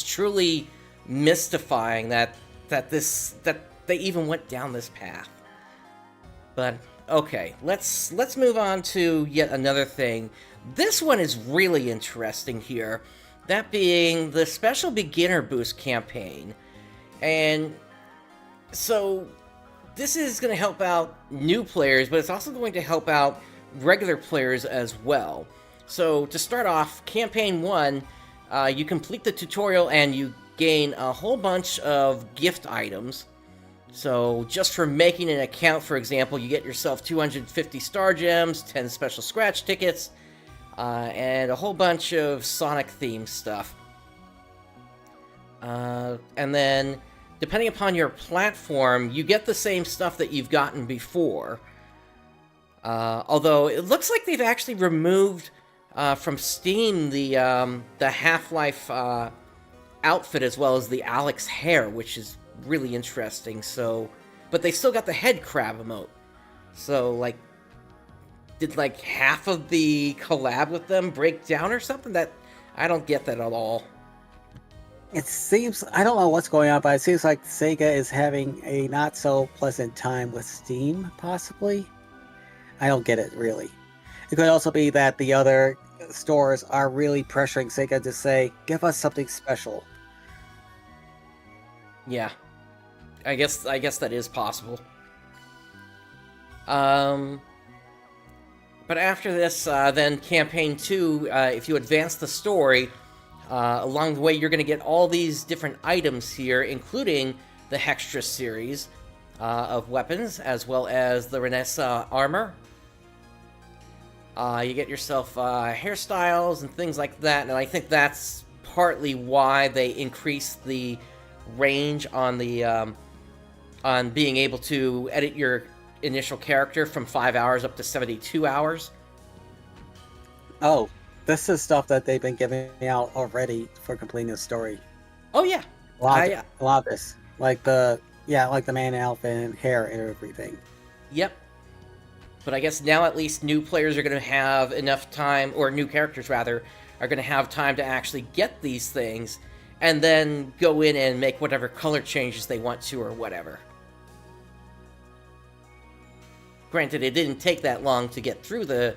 truly mystifying that they even went down this path. But okay, let's move on to yet another thing. This one is really interesting here, that being the Special Beginner Boost campaign. And so this is going to help out new players, but it's also going to help out regular players as well. So to start off, Campaign 1, you complete the tutorial and you gain a whole bunch of gift items. So just for making an account, for example, you get yourself 250 star gems, 10 special scratch tickets, and a whole bunch of Sonic-themed stuff. And then, depending upon your platform, you get the same stuff that you've gotten before. Although, it looks like they've actually removed from Steam the Half-Life outfit as well as the Alex hair, which is really interesting. So, but they still got the head crab emote. So, like, did like half of the collab with them break down or something? That I don't get that at all. It seems, I don't know what's going on, but it seems like Sega is having a not so pleasant time with Steam, possibly. I don't get it, really. It could also be that the other stores are really pressuring Sega to say, give us something special. Yeah. I guess that is possible. But after this, then Campaign 2, if you advance the story, along the way you're going to get all these different items here, including the Hextra series of weapons, as well as the Renessa armor. You get yourself hairstyles and things like that, and I think that's partly why they increased the range on the on being able to edit your initial character from 5 hours up to 72 hours. Oh, this is stuff that they've been giving out already for completing the story. Oh yeah, A lot of this, like the man outfit and hair and everything. Yep. But I guess now at least new players are going to have enough time, or new characters rather, are going to have time to actually get these things, and then go in and make whatever color changes they want to or whatever. Granted, it didn't take that long to get through the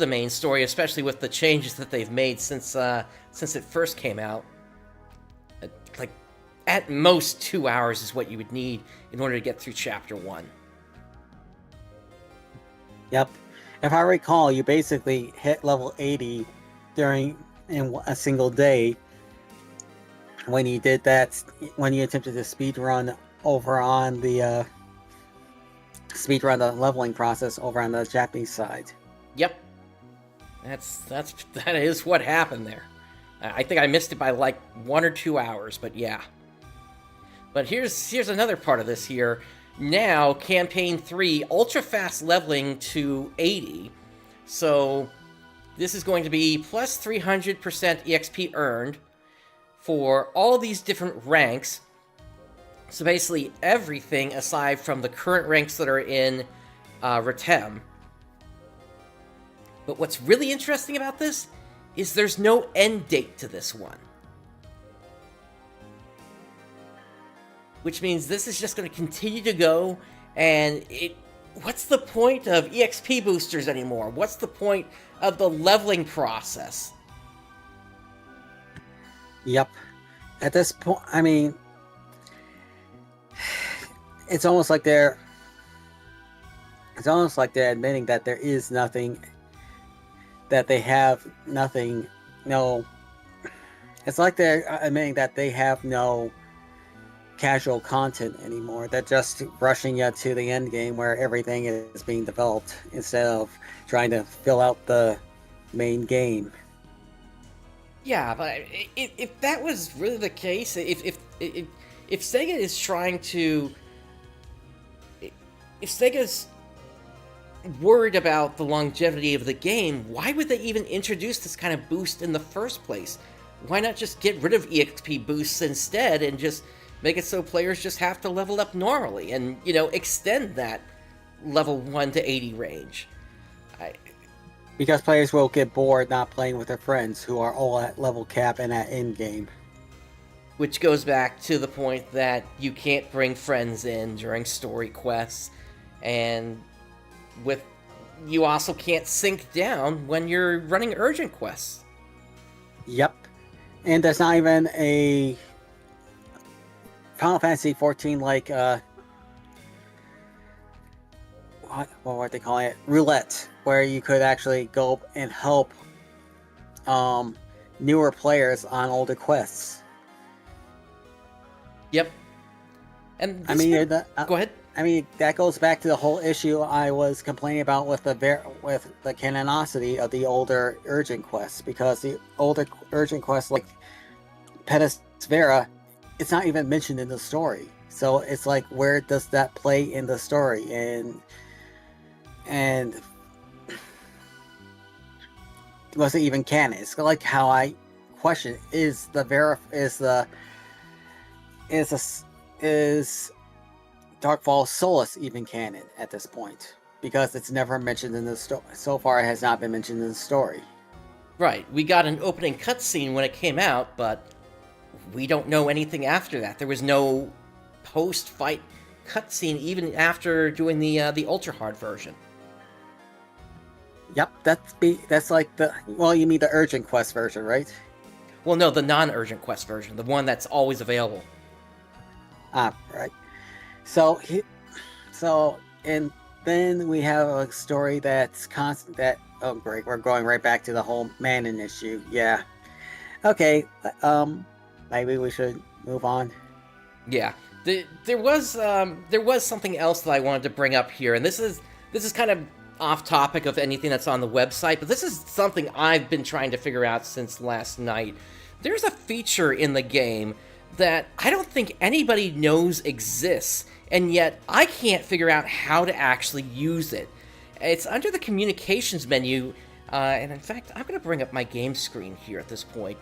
main story, especially with the changes that they've made since it first came out. Like, at most 2 hours is what you would need in order to get through Chapter 1. Yep. If I recall, you basically hit level 80 in a single day when you did that, when you attempted to speedrun over on the the leveling process over on the Japanese side. Yep. That is what happened there. I think I missed it by like 1 or 2 hours, but yeah. But here's another part of this here. Now, Campaign 3, ultra-fast leveling to 80. So, this is going to be plus 300% EXP earned, for all these different ranks. So basically everything aside from the current ranks that are in Retem. But what's really interesting about this is there's no end date to this one. Which means this is just going to continue to go, and what's the point of EXP boosters anymore? What's the point of the leveling process? Yep. At this point, I mean, it's almost like they're admitting that there is nothing, that they have nothing, no, it's like they're admitting that they have no casual content anymore. They're just rushing you to the end game where everything is being developed instead of trying to fill out the main game. Yeah, but if that was really the case, if Sega is trying to, if Sega's worried about the longevity of the game, why would they even introduce this kind of boost in the first place? Why not just get rid of EXP boosts instead and just make it so players just have to level up normally and, you know, extend that level 1 to 80 range? Because players will get bored not playing with their friends who are all at level cap and at end game. Which goes back to the point that you can't bring friends in during story quests, and you also can't sync down when you're running urgent quests. Yep. And there's not even a Final Fantasy 14 like what were they calling it? Roulette, where you could actually go and help newer players on older quests. Yep. And I mean, go ahead. I mean, that goes back to the whole issue I was complaining about with the canonicity of the older urgent quests, because the older urgent quests like Phantasy Star, it's not even mentioned in the story. So it's like, where does that play in the story? And was it even canon? It's like how I question: is Darkfall Solace even canon at this point? Because it's never mentioned in the story. So far, it has not been mentioned in the story. Right. We got an opening cutscene when it came out, but we don't know anything after that. There was no post-fight cutscene even after doing the ultra hard version. Yep, that's like the, well, you mean the urgent quest version, right? Well, no, the non-urgent quest version, the one that's always available. Ah, right. And then we have a story that's constant. Oh, great, we're going right back to the whole Manon issue. Yeah. Okay. Maybe we should move on. Yeah. There was something else that I wanted to bring up here, and this is kind of off topic of anything that's on the website, but this is something I've been trying to figure out since last night. There's a feature in the game that I don't think anybody knows exists, and yet I can't figure out how to actually use it. It's under the communications menu, and in fact, I'm going to bring up my game screen here at this point.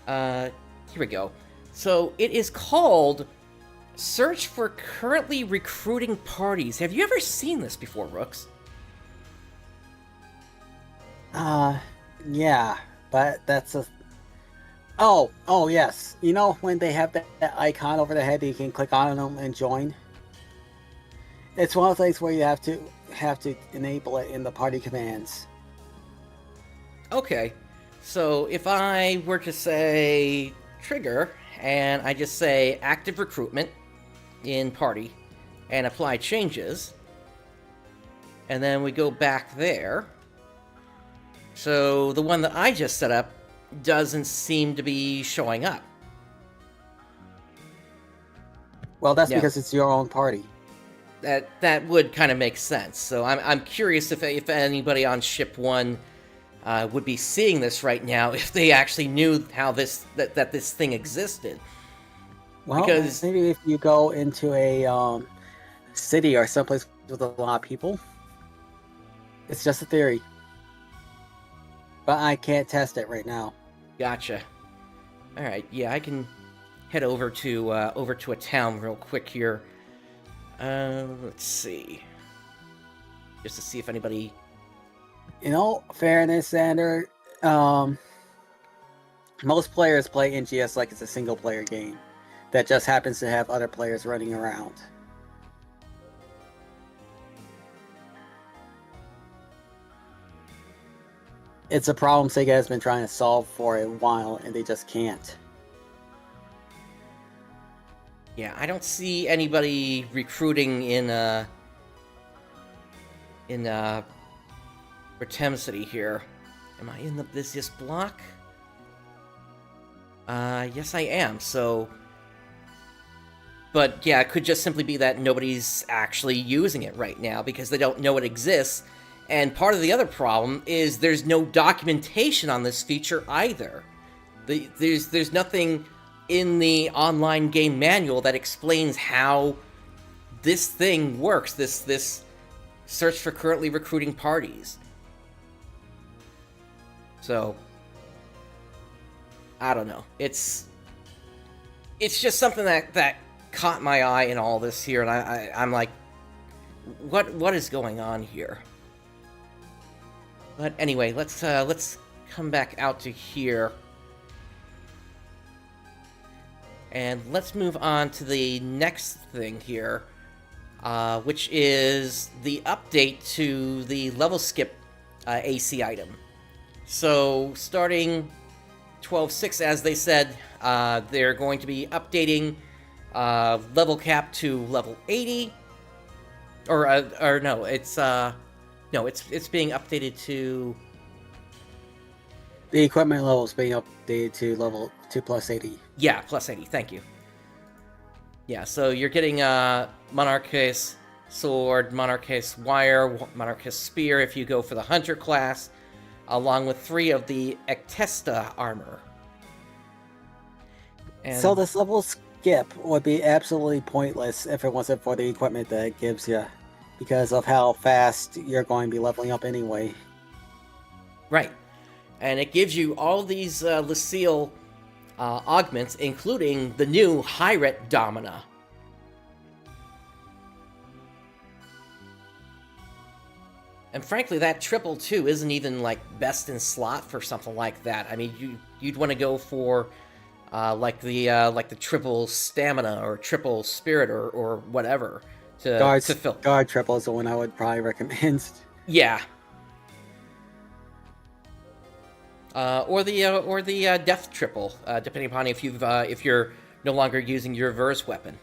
Here we go. So it is called Search for Currently Recruiting Parties. Have you ever seen this before, Rooks? Yeah, but that's a... Oh, yes. You know when they have that icon over the head that you can click on them and join? It's one of the things where you have to enable it in the party commands. Okay, so if I were to say trigger, and I just say active recruitment in party, and apply changes, and then we go back there. So the one that I just set up doesn't seem to be showing up. Well, that's because it's your own party. That would kind of make sense. So I'm curious if anybody on Ship 1 would be seeing this right now, if they actually knew how that this thing existed. Well, because maybe if you go into a city or someplace with a lot of people. It's just a theory. But I can't test it right now. Gotcha. All right, yeah, I can head over to a town real quick here. Let's see, just to see if anybody. In all fairness, Xander, most players play NGS like it's a single-player game that just happens to have other players running around. It's a problem Sega has been trying to solve for a while, and they just can't. Yeah, I don't see anybody recruiting in Britem City here. Am I in the busiest block? Yes I am, so... But yeah, it could just simply be that nobody's actually using it right now because they don't know it exists. And part of the other problem is there's no documentation on this feature either. There's nothing in the online game manual that explains how this thing works, this search for currently recruiting parties. So, I don't know. It's just something that caught my eye in all this here, and I'm like, what is going on here? But anyway, let's come back out to here. And let's move on to the next thing here, which is the update to the level skip AC item. So, starting 12.6, as they said, they're going to be updating level cap to level 80. Or no, it's being updated to... The equipment level is being updated to level 2 plus 80. Yeah, plus 80, thank you. Yeah, so you're getting Monarchist Sword, Monarchist Wire, Monarchist Spear if you go for the Hunter class, along with 3 of the Ectesta armor. And So this level skip would be absolutely pointless if it wasn't for the equipment that it gives you, because of how fast you're going to be leveling up anyway. Right. And it gives you all these Lucille augments, including the new Hyret Domina. And frankly, that triple 2 isn't even like best in slot for something like that. I mean, you'd want to go for like the triple stamina or triple spirit or whatever to fill. Guard triple is the one I would probably recommend. Yeah. Or the death triple, depending upon if you're no longer using your reverse weapon.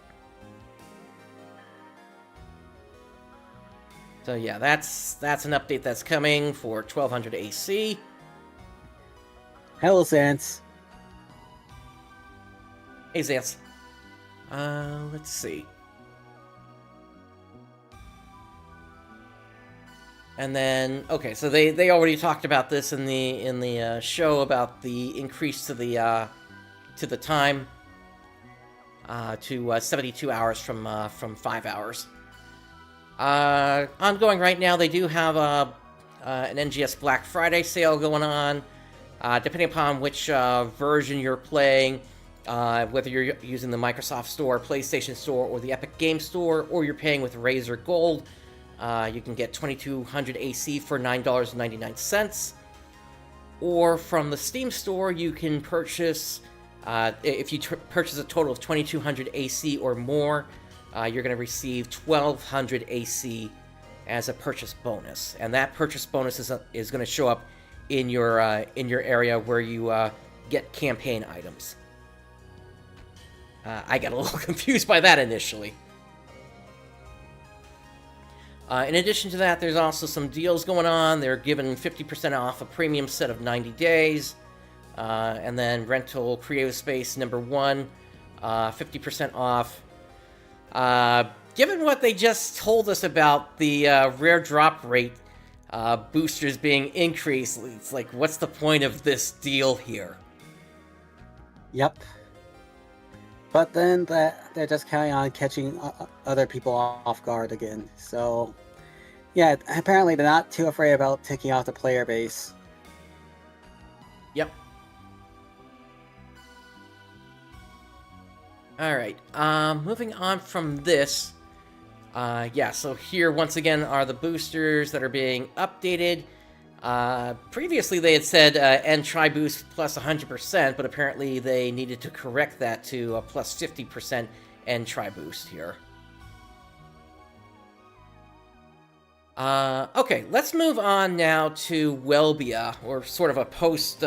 So yeah, that's an update that's coming for 1200 AC. Hello, Sans. Hey, Zance. Let's see. And then, okay, so they already talked about this in the show about the increase to the time to 72 hours from 5 hours. Ongoing right now, they do have an NGS Black Friday sale going on. Depending upon which version you're playing, whether you're using the Microsoft Store, PlayStation Store, or the Epic Game Store, or you're paying with Razer Gold, you can get 2200 AC for $9.99. Or from the Steam Store, you can purchase, if you purchase a total of 2200 AC or more, you're going to receive 1200 AC as a purchase bonus. And that purchase bonus is going to show up in your area where you get campaign items. I got a little confused by that initially. In addition to that, there's also some deals going on. They're giving 50% off a premium set of 90 days. And then rental creative space number 1, 50% off. Given what they just told us about the rare drop rate boosters being increased, it's like, what's the point of this deal here? Yep. But then they're just counting on catching other people off guard again. So, yeah, apparently they're not too afraid about taking out the player base. Yep. All right. Moving on from this. Yeah, so here once again are the boosters that are being updated. Previously they had said end try boost plus 100%, but apparently they needed to correct that to a plus 50% end try boost here. Okay, let's move on now to Welbia, or sort of a post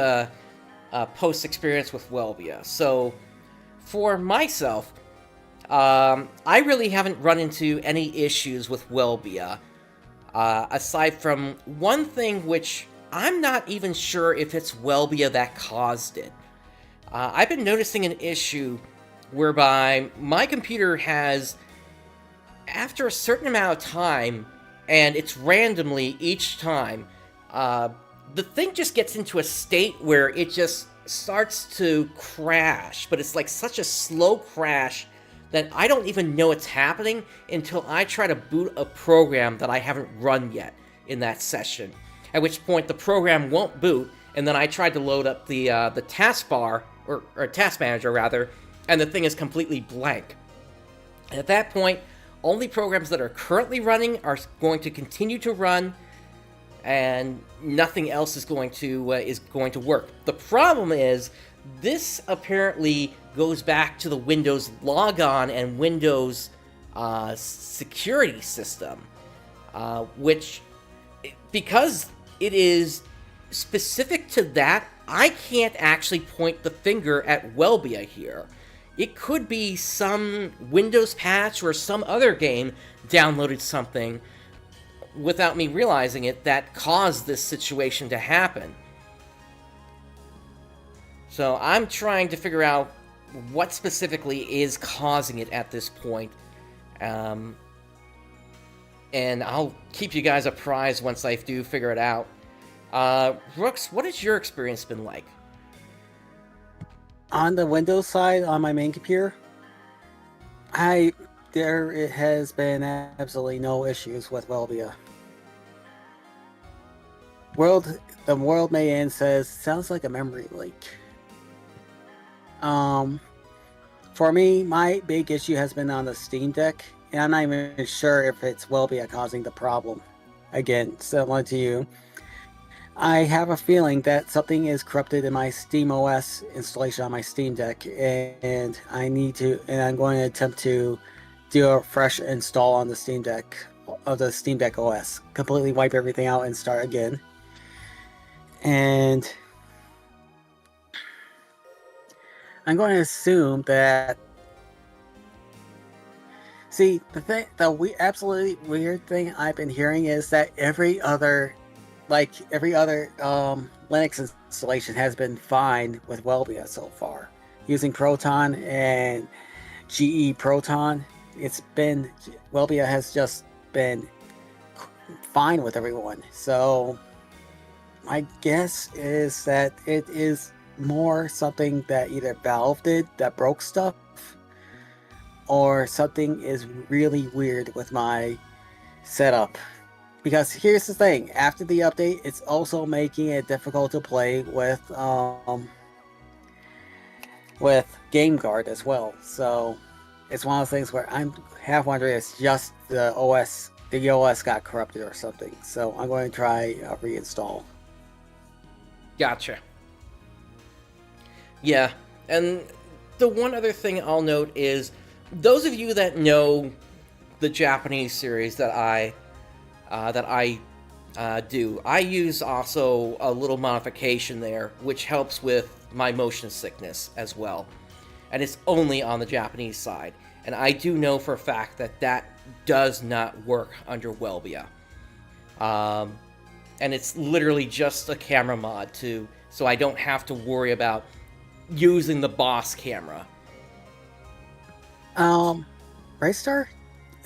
experience with Welbia. So, for myself, I really haven't run into any issues with Welbia, aside from one thing which I'm not even sure if it's Welbia that caused it. I've been noticing an issue whereby my computer has, after a certain amount of time, and it's randomly each time, the thing just gets into a state where it just starts to crash, but it's like such a slow crash that I don't even know it's happening until I try to boot a program that I haven't run yet in that session, at which point the program won't boot, and then I tried to load up the taskbar, or task manager rather, and the thing is completely blank. At that point, only programs that are currently running are going to continue to run, and nothing else is going to work. The problem is, this apparently goes back to the Windows logon and Windows security system, which, because it is specific to that, I can't actually point the finger at Welbia here. It could be some Windows patch or some other game downloaded something without me realizing it that caused this situation to happen. So I'm trying to figure out what specifically is causing it at this point. And I'll keep you guys apprised once I do figure it out. Rooks, what has your experience been like? On the Windows side, on my main computer, it has been absolutely no issues with Welbia. The World May End says, sounds like a memory leak. For me, my big issue has been on the Steam Deck, and I'm not even sure if it's Welbia causing the problem. Again, similar to you, I have a feeling that something is corrupted in my SteamOS installation on my Steam Deck, and I'm going to attempt to do a fresh install on the Steam Deck of the Steam Deck OS, completely wipe everything out and start again. And I'm going to assume that. See, the absolutely weird thing I've been hearing is that every other Linux installation has been fine with Welbia so far. Using Proton and GE Proton, Welbia has just been fine with everyone. So my guess is that it is more something that either Valve did that broke stuff, or something is really weird with my setup. Because here's the thing, after the update, it's also making it difficult to play with GameGuard as well. So it's one of those things where I'm half wondering it's just the OS got corrupted or something. So I'm going to try a reinstall. Gotcha. Yeah, and the one other thing I'll note is, those of you that know the Japanese series that I do, I use also a little modification there, which helps with my motion sickness as well. And it's only on the Japanese side. And I do know for a fact that that does not work under Welbia. And it's literally just a camera mod too, so I don't have to worry about using the boss camera. Brightstar?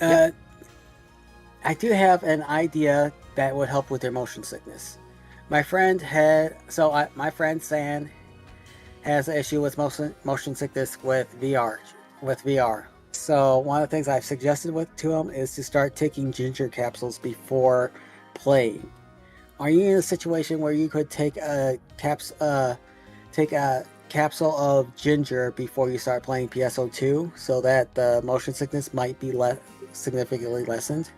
Yep. I do have an idea that would help with their motion sickness. My friend San has an issue with motion sickness with VR. So one of the things I've suggested to him is to start taking ginger capsules before playing. Are you in a situation where you could take a capsule of ginger before you start playing PSO2, so that the motion sickness might be significantly lessened.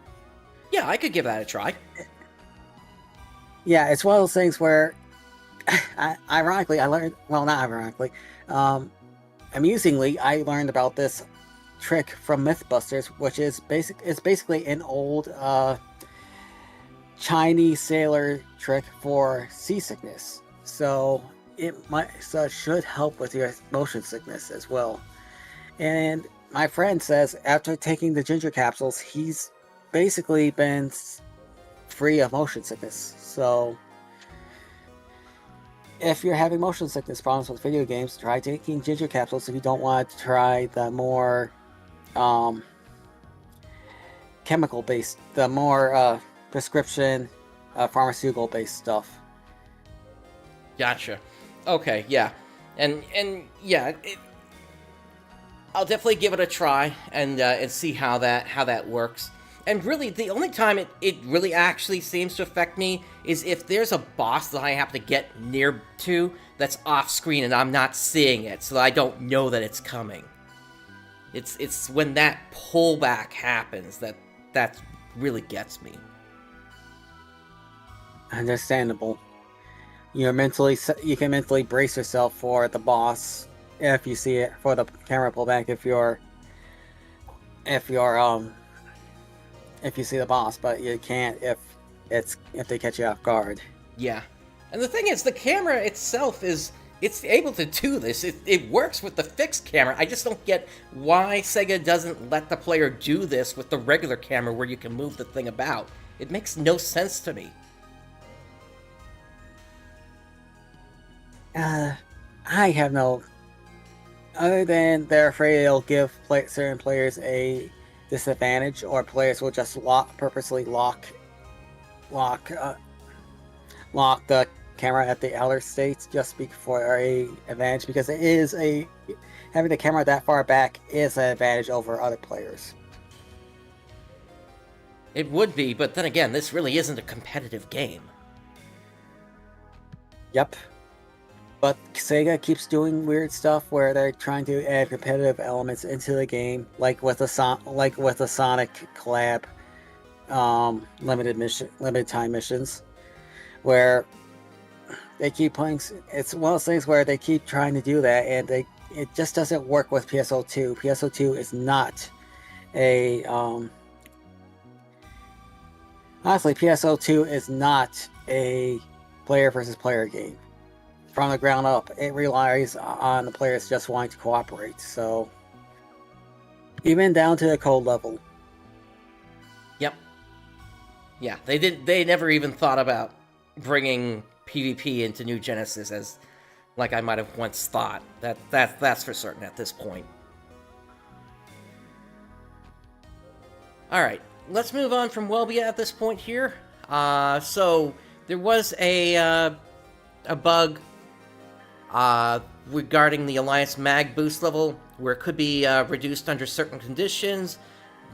Yeah, I could give that a try. Yeah, it's one of those things where, ironically, I learned, well, not ironically, amusingly, I learned about this trick from Mythbusters, which is it's basically an old Chinese sailor trick for seasickness. So it should help with your motion sickness as well. And my friend says after taking the ginger capsules, he's basically been free of motion sickness. So if you're having motion sickness problems with video games, try taking ginger capsules if you don't want to try the more chemical-based, the more prescription pharmaceutical-based stuff. Gotcha. Okay, yeah. And yeah, I'll definitely give it a try and see how that works. And really, the only time it really actually seems to affect me is if there's a boss that I have to get near to that's off screen and I'm not seeing it, so I don't know that it's coming. It's when that pullback happens that really gets me. Understandable. You can mentally brace yourself for the boss if you see it, for the camera pullback if you see the boss, but you can't if they catch you off guard. Yeah. And the thing is, the camera itself it's able to do this. It works with the fixed camera. I just don't get why Sega doesn't let the player do this with the regular camera where you can move the thing about. It makes no sense to me. I have no... Other than they're afraid it'll give certain players a disadvantage, or players will just purposely lock the camera at the outer states just for a advantage, because having the camera that far back is an advantage over other players. It would be, but then again, this really isn't a competitive game. Yep. But Sega keeps doing weird stuff where they're trying to add competitive elements into the game, like with the Sonic collab limited time missions, where they keep playing. It's one of those things where they keep trying to do that, and it just doesn't work with PSO2. PSO2 is not a honestly, PSO2 is not a player versus player game. From the ground up, it relies on the players just wanting to cooperate, so even down to the code level. Yep. Yeah, they never even thought about bringing PvP into New Genesis as like I might have once thought. That's for certain at this point. Alright, let's move on from Welbia at this point here. So there was a bug regarding the Alliance Mag boost level, where it could be reduced under certain conditions.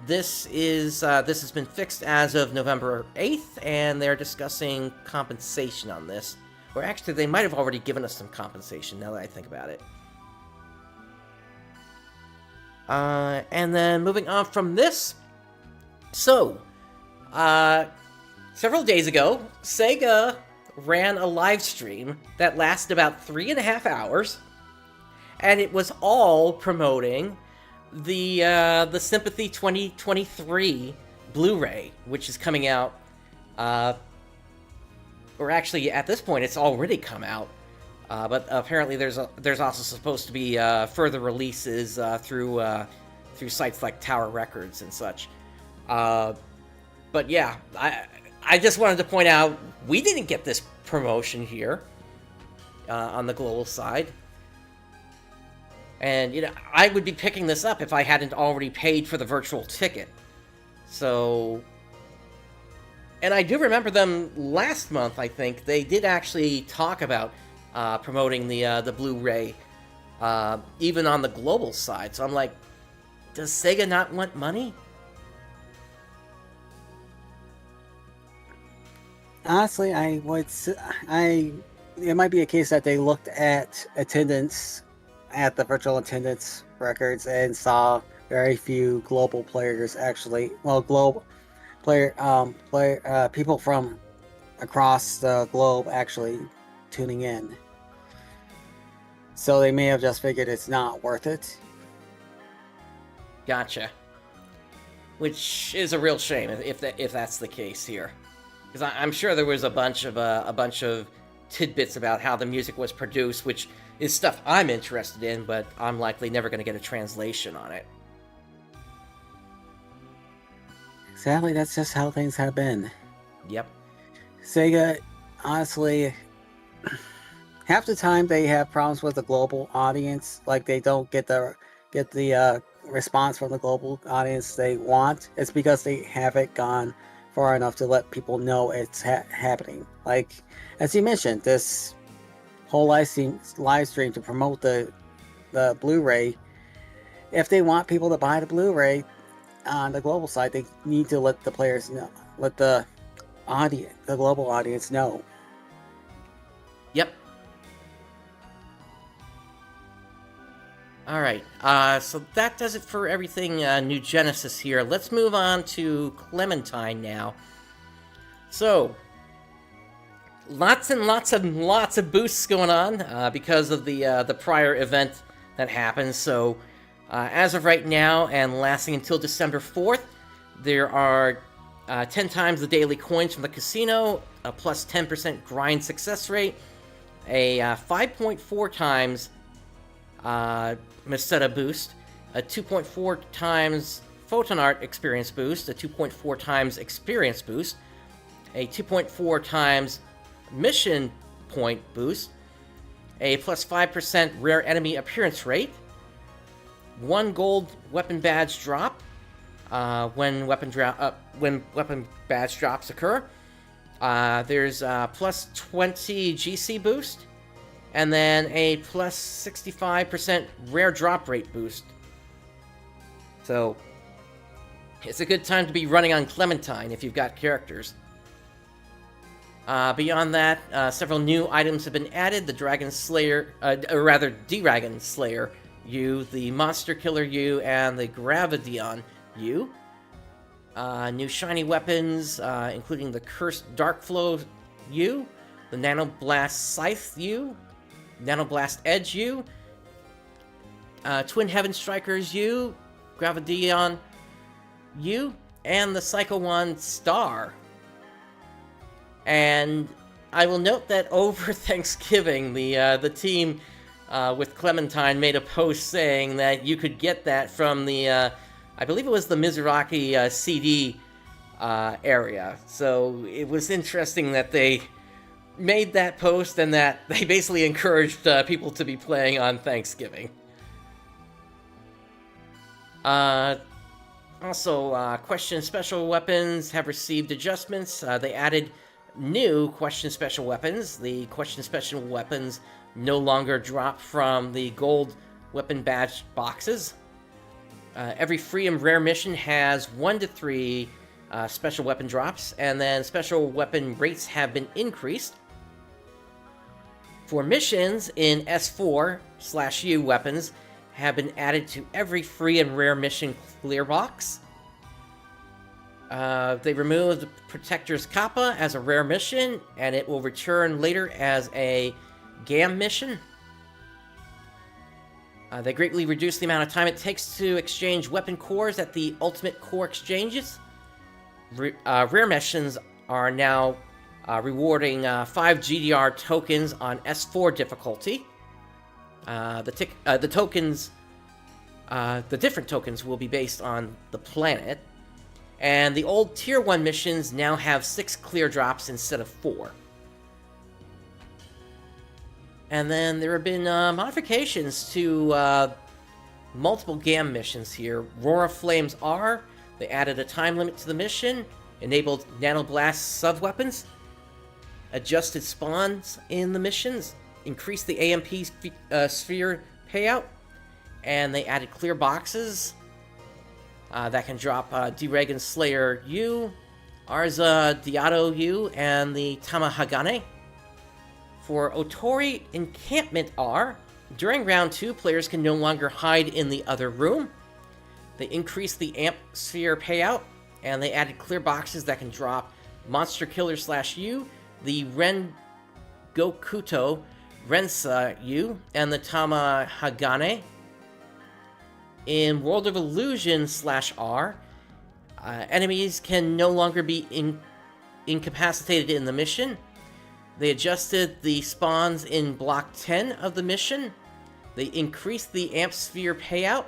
This has been fixed as of November 8th, and they're discussing compensation on this. Or actually, they might have already given us some compensation, now that I think about it. And then moving on from this. So, several days ago, Sega ran a live stream that lasted about 3.5 hours, and it was all promoting the Sympathy 2023 Blu-ray, which is coming out, or actually at this point it's already come out, but apparently there's also supposed to be further releases through sites like Tower Records and such. But yeah, I just wanted to point out, we didn't get this promotion here on the global side. And, you know, I would be picking this up if I hadn't already paid for the virtual ticket. So... And I do remember them last month, I think, they did actually talk about promoting the Blu-ray, even on the global side. So I'm like, does Sega not want money? Honestly, it might be a case that they looked at attendance at the virtual attendance records and saw very few global players actually. Well, global people from across the globe actually tuning in. So they may have just figured it's not worth it. Gotcha. Which is a real shame if that's the case here, because I'm sure there was a bunch of tidbits about how the music was produced, which is stuff I'm interested in, but I'm likely never going to get a translation on it. Sadly, that's just how things have been. Yep. Sega, honestly, half the time they have problems with the global audience. Like they don't get the response from the global audience they want. It's because they haven't gone far enough to let people know it's happening. Like, as you mentioned, this whole live stream to promote the Blu-ray. If they want people to buy the Blu-ray on the global side, they need to let the players know, let the global audience know. Yep. Alright, so that does it for everything New Genesis here. Let's move on to Clementine now. So, lots and lots of boosts going on because of the prior event that happened. So, as of right now, and lasting until December 4th, there are 10 times the daily coins from the casino, a plus 10% grind success rate, a 5.4 times Meseta boost, a 2.4 times Photon Art experience boost, a 2.4 times experience boost, a 2.4 times mission point boost, a plus 5% rare enemy appearance rate, 1 gold weapon badge drop when weapon badge drops occur. There's a plus 20 GC boost, and then a plus 65% rare drop rate boost. So, it's a good time to be running on Clementine if you've got characters. Beyond that, several new items have been added. The Dragon Slayer, D-Dragon Slayer U, the Monster Killer U, and the Gravidion U. New shiny weapons, including the Cursed Darkflow U, the Nanoblast Scythe U, Nanoblast Edge U, Twin Heaven Strikers U, Gravidion U, and the Psycho 1 Star. And I will note that over Thanksgiving, the team with Clementine made a post saying that you could get that from the, I believe it was the Mizuraki CD area. So it was interesting that they made that post and that they basically encouraged people to be playing on Thanksgiving. Also, Question Special Weapons have received adjustments. They added new Question Special Weapons. The Question Special Weapons no longer drop from the gold weapon badge boxes. Every free and rare mission has 1 to 3 special weapon drops, and then special weapon rates have been increased. For missions in S4/U weapons have been added to every free and rare mission clear box. They removed Protector's Kappa as a rare mission, and it will return later as a GAM mission. They greatly reduced the amount of time it takes to exchange weapon cores at the Ultimate Core exchanges. Rare missions are now rewarding 5 GDR tokens on S4 difficulty. The different tokens will be based on the planet. And the old Tier 1 missions now have 6 clear drops instead of 4. And then there have been modifications to multiple GAM missions here. Roar of Flames R, they added a time limit to the mission, enabled Nanoblast sub-weapons, adjusted spawns in the missions, increased the AMP sphere payout, and they added clear boxes that can drop D-Dragon Slayer U, Arza Diado U, and the Tamahagane For Otori Encampment R, during round 2, players can no longer hide in the other room. They increased the Amp Sphere payout, and they added clear boxes that can drop Monster Killer /U, the Ren Gokuto Rensa U, and the Tama Hagane. In World of Illusion /R, enemies can no longer be incapacitated in the mission. They adjusted the spawns in Block 10 of the mission. They increased the Amp Sphere payout.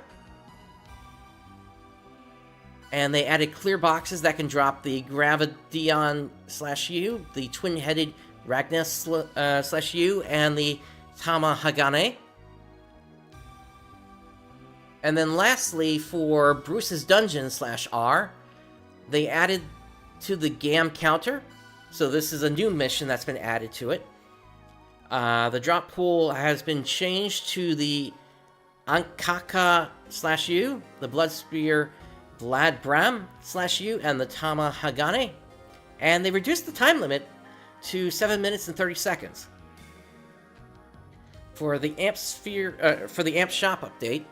And they added clear boxes that can drop the Gravidion /U, the Twin-Headed Ragnas /U, and the Tama Hagane. And then lastly, for Bruce's Dungeon /R, they added to the GAM counter. So this is a new mission that's been added to it. The drop pool has been changed to the Ankaka /U, the Blood Spear Vlad Bram /U, and the Tama Hagane. And they reduced the time limit to 7 minutes and 30 seconds. For the Amp Sphere, for the Amp Shop update,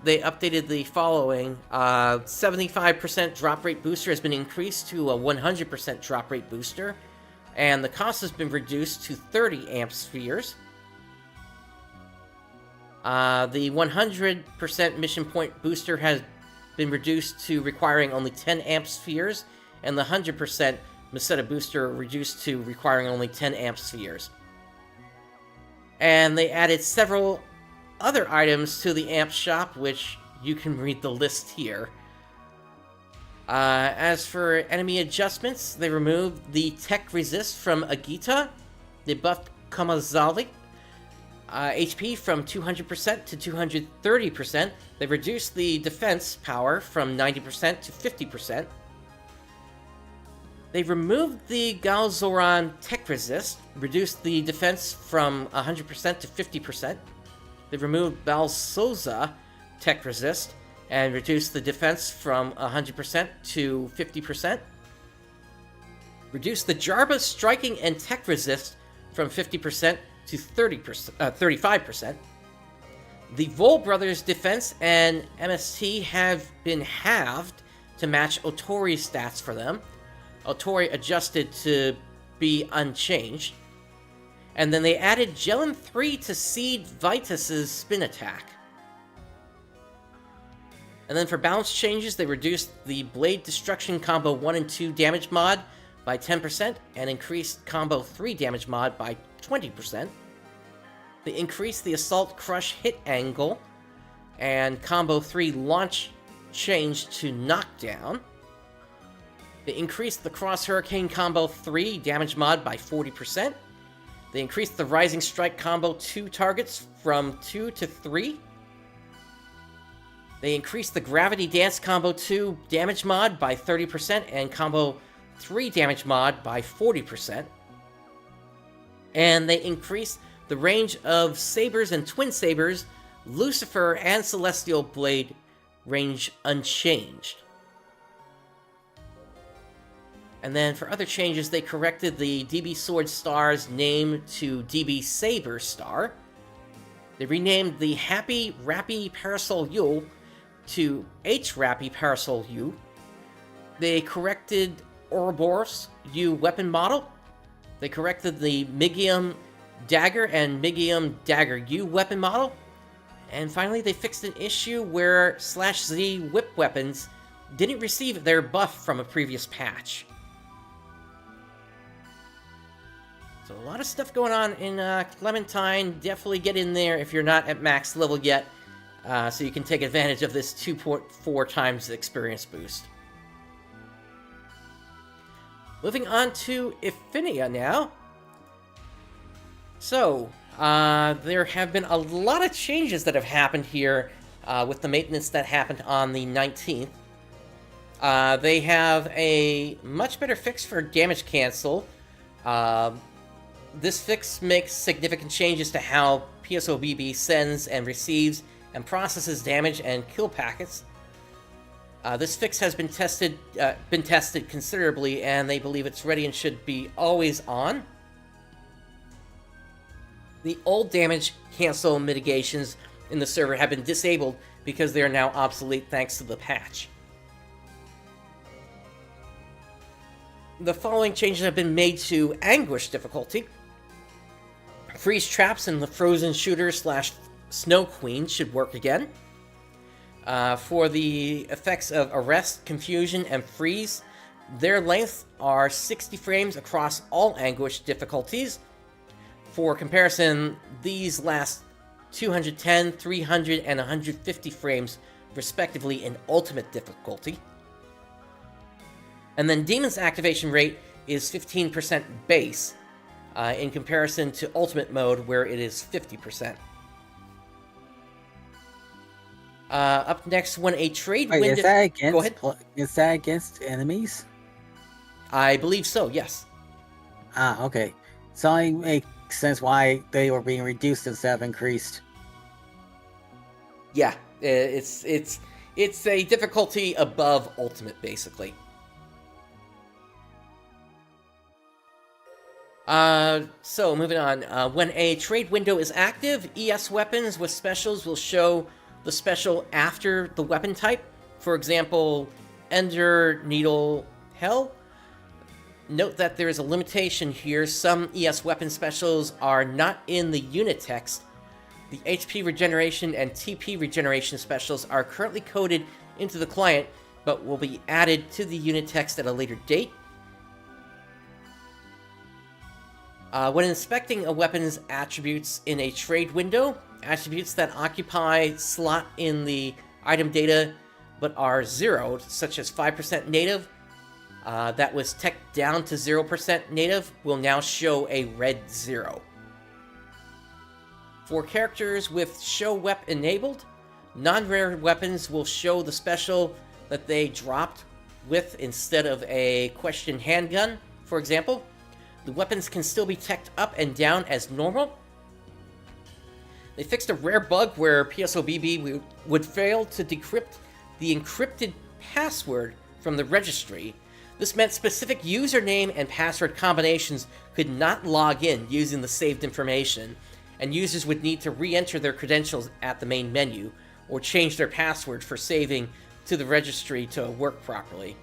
they updated the following. 75% drop rate booster has been increased to a 100% drop rate booster, and the cost has been reduced to 30 Amp Spheres. The 100% mission point booster has been reduced to requiring only 10 Amp Spheres, and the 100% Meseta booster reduced to requiring only 10 Amp Spheres. And they added several other items to the Amp Shop, which you can read the list here. As for enemy adjustments, they removed the Tech Resist from Agita. They buffed Kamazali. HP from 200% to 230%. They reduced the defense power from 90% to 50%. They removed the Galzoran Tech Resist, reduced the defense from 100% to 50%. They removed Balsoza Tech Resist, and reduced the defense from 100% to 50%. Reduced the Jarba Striking and Tech Resist from 50% to 35%. The Vol Brothers defense and MST have been halved to match Otori's stats for them. Otori adjusted to be unchanged. And then they added Gelin 3 to Seed Vitus's spin attack. And then for balance changes, they reduced the Blade Destruction combo 1 and 2 damage mod by 10% and increased combo 3 damage mod by 20%. They increased the Assault Crush hit angle and combo 3 launch changed to knockdown. They increased the Cross Hurricane combo 3 damage mod by 40%. They increased the Rising Strike combo 2 targets from 2 to 3. They increased the Gravity Dance combo 2 damage mod by 30% and combo 3 damage mod by 40%. And they increased the range of Sabers and Twin Sabers, Lucifer, and Celestial Blade range unchanged. And then for other changes, they corrected the DB Sword Star's name to DB Saber Star. They renamed the Happy Rappy Parasol Yule to H Rappy Parasol U. They corrected Ouroboros U weapon model. They corrected the Migium Dagger and Migium Dagger U weapon model. And finally, they fixed an issue where /Z whip weapons didn't receive their buff from a previous patch. So a lot of stuff going on in Clementine. Definitely get in there if you're not at max level yet, so you can take advantage of this 2.4 times experience boost. Moving on to Iphinia now. So, there have been a lot of changes that have happened here with the maintenance that happened on the 19th. They have a much better fix for damage cancel. This fix makes significant changes to how PSOBB sends and receives and processes damage and kill packets. This fix has been tested considerably, and they believe it's ready and should be always on. The old damage cancel mitigations in the server have been disabled because they are now obsolete thanks to the patch. The following changes have been made to Anguish difficulty. Freeze traps in the Frozen Shooter / Snow Queen should work again. For the effects of Arrest, Confusion, and Freeze, their length are 60 frames across all Anguish difficulties. For comparison, these last 210, 300, and 150 frames, respectively, in Ultimate difficulty. And then Demon's activation rate is 15% base, in comparison to Ultimate mode, where it is 50%. Up next, when a trade window... Is that against, Go ahead. Is that against enemies? I believe so, yes. Ah, okay. So it makes sense why they were being reduced instead of increased. Yeah, it's a difficulty above Ultimate, basically. So moving on. When a trade window is active, ES weapons with specials will show the special after the weapon type. For example, Ender Needle Hell. Note that there is a limitation here. Some ES weapon specials are not in the unit text. The HP regeneration and TP regeneration specials are currently coded into the client, but will be added to the unit text at a later date. When inspecting a weapon's attributes in a trade window, attributes that occupy slot in the item data but are zeroed, such as 5% native, that was teched down to 0% native, will now show a red 0. For characters with Show Wep enabled, non-rare weapons will show the special that they dropped with instead of a question handgun, for example. The weapons can still be teched up and down as normal. They fixed a rare bug where PSOBB would fail to decrypt the encrypted password from the registry. This meant specific username and password combinations could not log in using the saved information, and users would need to re-enter their credentials at the main menu, or change their password for saving to the registry to work properly.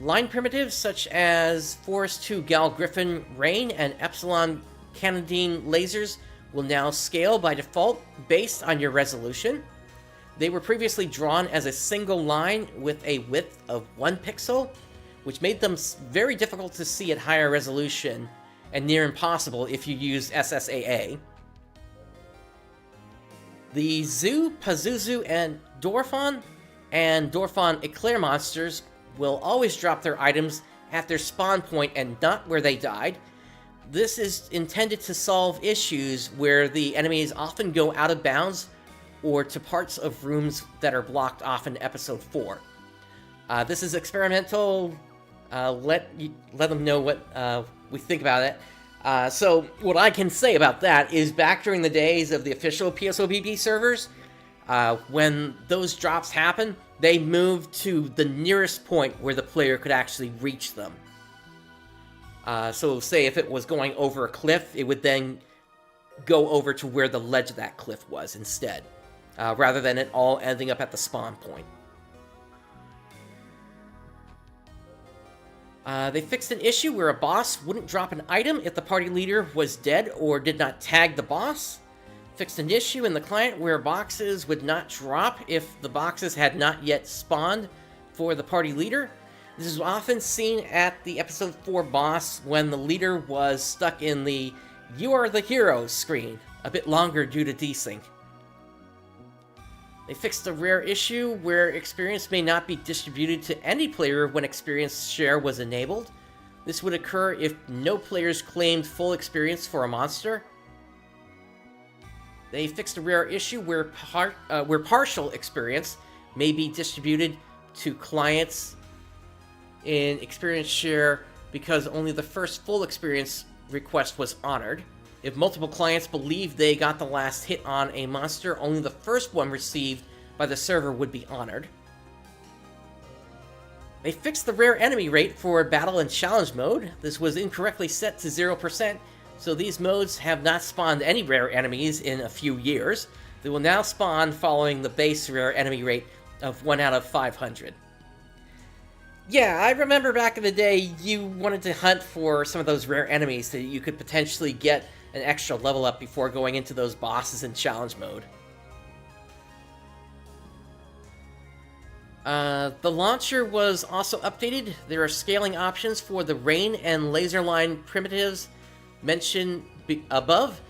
Line primitives such as Forest 2 Gal Griffin Rain and Epsilon Cannondine lasers will now scale by default based on your resolution. They were previously drawn as a single line with a width of 1 pixel, which made them very difficult to see at higher resolution and near impossible if you use SSAA. The Zoo, Pazuzu, and Dorphon Eclair monsters will always drop their items at their spawn point and not where they died. This is intended to solve issues where the enemies often go out of bounds or to parts of rooms that are blocked off in Episode 4. This is experimental. Let them know what we think about it. So what I can say about that is back during the days of the official PSOBB servers, when those drops happen, they moved to the nearest point where the player could actually reach them. So say if it was going over a cliff, it would then go over to where the ledge of that cliff was instead, rather than it all ending up at the spawn point. They fixed an issue where a boss wouldn't drop an item if the party leader was dead or did not tag the boss. Fixed an issue in the client where boxes would not drop if the boxes had not yet spawned for the party leader. This is often seen at the Episode 4 boss when the leader was stuck in the "You are the hero" screen, a bit longer due to desync. They fixed a rare issue where experience may not be distributed to any player when experience share was enabled. This would occur if no players claimed full experience for a monster. They fixed a rare issue where partial experience may be distributed to clients in experience share because only the first full experience request was honored. If multiple clients believe they got the last hit on a monster, only the first one received by the server would be honored. They fixed the rare enemy rate for Battle and Challenge mode. This was incorrectly set to 0%, so these modes have not spawned any rare enemies in a few years. They will now spawn following the base rare enemy rate of 1 out of 500. Yeah, I remember back in the day, you wanted to hunt for some of those rare enemies that you could potentially get an extra level up before going into those bosses in challenge mode. The launcher was also updated. There are scaling options for the rain and laser line primitives mentioned above.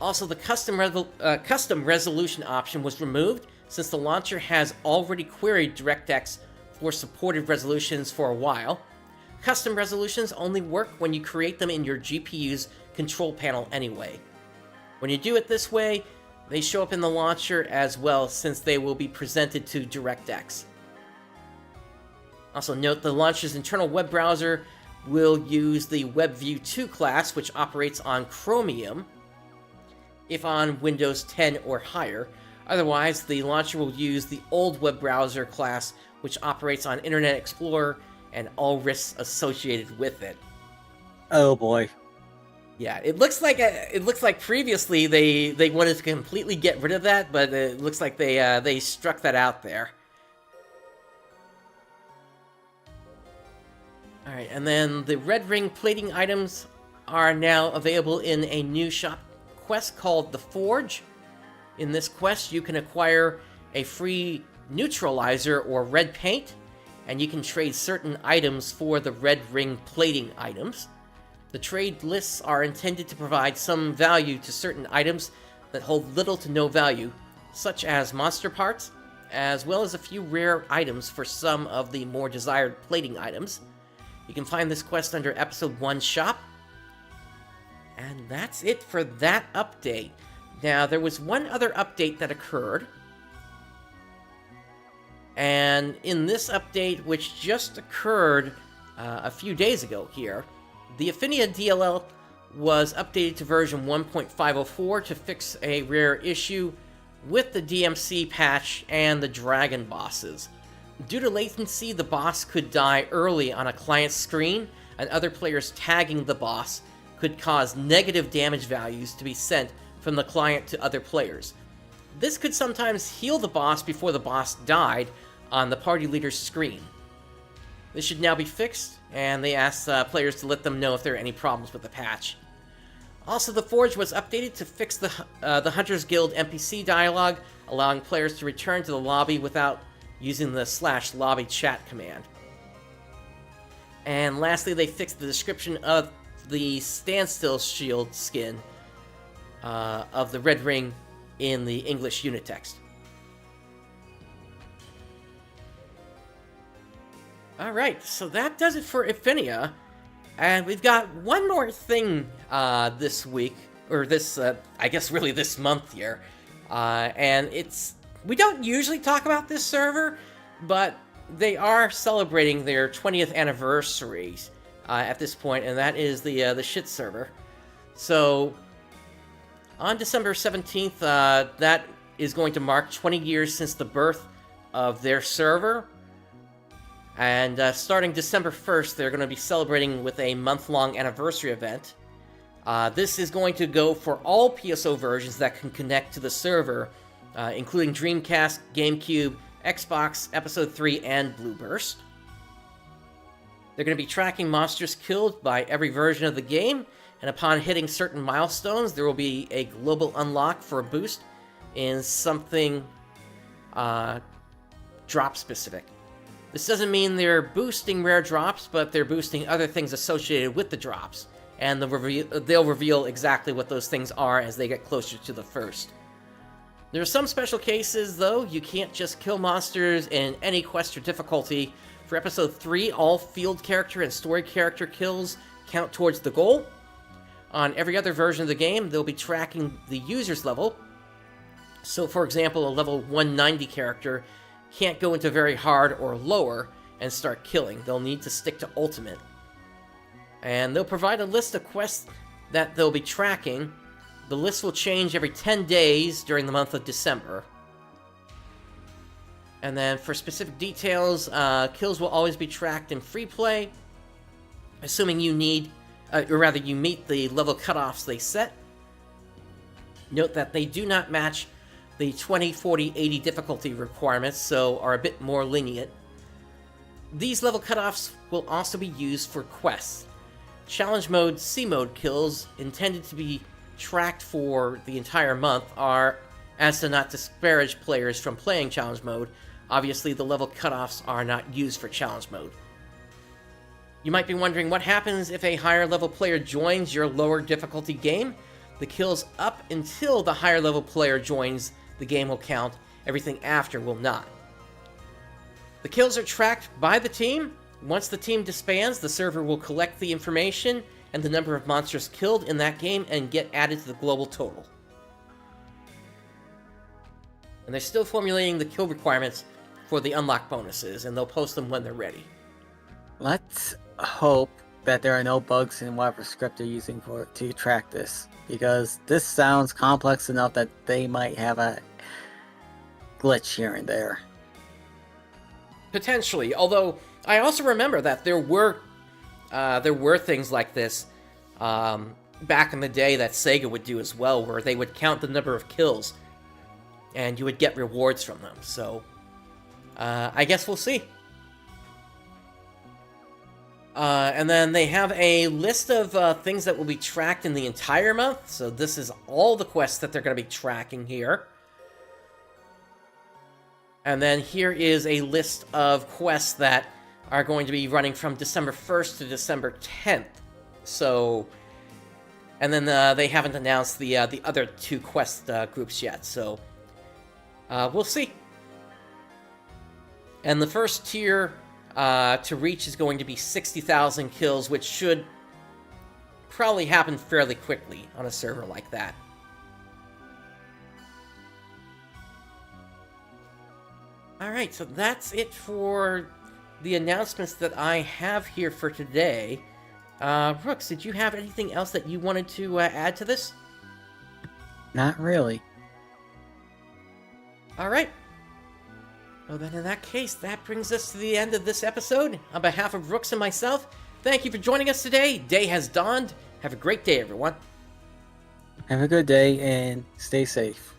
Also, the custom resolution option was removed since the launcher has already queried DirectX for supported resolutions for a while. Custom resolutions only work when you create them in your GPU's control panel anyway. When you do it this way, they show up in the launcher as well since they will be presented to DirectX. Also note the launcher's internal web browser will use the WebView2 class, which operates on Chromium, if on Windows 10 or higher. Otherwise, the launcher will use the old web browser class, which operates on Internet Explorer and all risks associated with it. Oh boy. Yeah, it looks like previously they wanted to completely get rid of that, but it looks like they struck that out there. Alright, and then the Red Ring plating items are now available in a new shop quest called The Forge. In this quest, you can acquire a free neutralizer or red paint, and you can trade certain items for the Red Ring plating items. The trade lists are intended to provide some value to certain items that hold little to no value, such as monster parts, as well as a few rare items for some of the more desired plating items. You can find this quest under Episode 1 Shop. And that's it for that update. Now, there was one other update that occurred. And in this update, which just occurred a few days ago here, the Affinia DLL was updated to version 1.504 to fix a rare issue with the DMC patch and the dragon bosses. Due to latency, the boss could die early on a client screen, and other players tagging the boss could cause negative damage values to be sent from the client to other players. This could sometimes heal the boss before the boss died on the party leader's screen. This should now be fixed, and they asked players to let them know if there are any problems with the patch. Also, the Forge was updated to fix the Hunters Guild NPC dialogue, allowing players to return to the lobby without using the /lobby chat command. And lastly, they fixed the description of the standstill shield skin of the Red Ring in the English unit text. Alright, so that does it for Affinia. And we've got one more thing this week, or this, I guess really this month here. And it's, we don't usually talk about this server, but they are celebrating their 20th anniversary at this point, and that is the shit server. So, on December 17th, that is going to mark 20 years since the birth of their server. And starting December 1st, they're going to be celebrating with a month-long anniversary event. This is going to go for all PSO versions that can connect to the server, including Dreamcast, GameCube, Xbox, Episode 3, and Blueburst. They're going to be tracking monsters killed by every version of the game, and upon hitting certain milestones, there will be a global unlock for a boost in something drop-specific. This doesn't mean they're boosting rare drops, but they're boosting other things associated with the drops, and they'll reveal exactly what those things are as they get closer to the first. There are some special cases, though. You can't just kill monsters in any quest or difficulty. For Episode 3, all field character and story character kills count towards the goal. On every other version of the game, they'll be tracking the user's level. So, for example, a level 190 character can't go into very hard or lower and start killing. They'll need to stick to ultimate. And they'll provide a list of quests that they'll be tracking. The list will change every 10 days during the month of December. And then for specific details, kills will always be tracked in free play, assuming you need, or rather you meet the level cutoffs they set. Note that they do not match the 20, 40, 80 difficulty requirements, so are a bit more lenient. These level cutoffs will also be used for quests. Challenge mode, C mode kills, intended to be tracked for the entire month, are, as to not disparage players from playing challenge mode, obviously the level cutoffs are not used for challenge mode. You might be wondering what happens if a higher level player joins your lower difficulty game. The kills up until the higher level player joins the game will count, everything after will not. The kills are tracked by the team. Once the team disbands, the server will collect the information and the number of monsters killed in that game and get added to the global total. And they're still formulating the kill requirements for the unlock bonuses, and they'll post them when they're ready. Let's hope that there are no bugs in whatever script they're using to track this, because this sounds complex enough that they might have a glitch here and there. Potentially, although I also remember that there were things like this back in the day that Sega would do as well, where they would count the number of kills and you would get rewards from them. So I guess we'll see. And then they have a list of things that will be tracked in the entire month. So this is all the quests that they're going to be tracking here. And then here is a list of quests that are going to be running from December 1st to December 10th. So, and then they haven't announced the other two quest groups yet. So, we'll see. And the first tier to reach is going to be 60,000 kills, which should probably happen fairly quickly on a server like that. Alright, so that's it for the announcements that I have here for today. Brooks, did you have anything else that you wanted to add to this? Not really. Alright. Well then, in that case, that brings us to the end of this episode. On behalf of Brooks and myself, thank you for joining us today. Day has dawned. Have a great day, everyone. Have a good day and stay safe.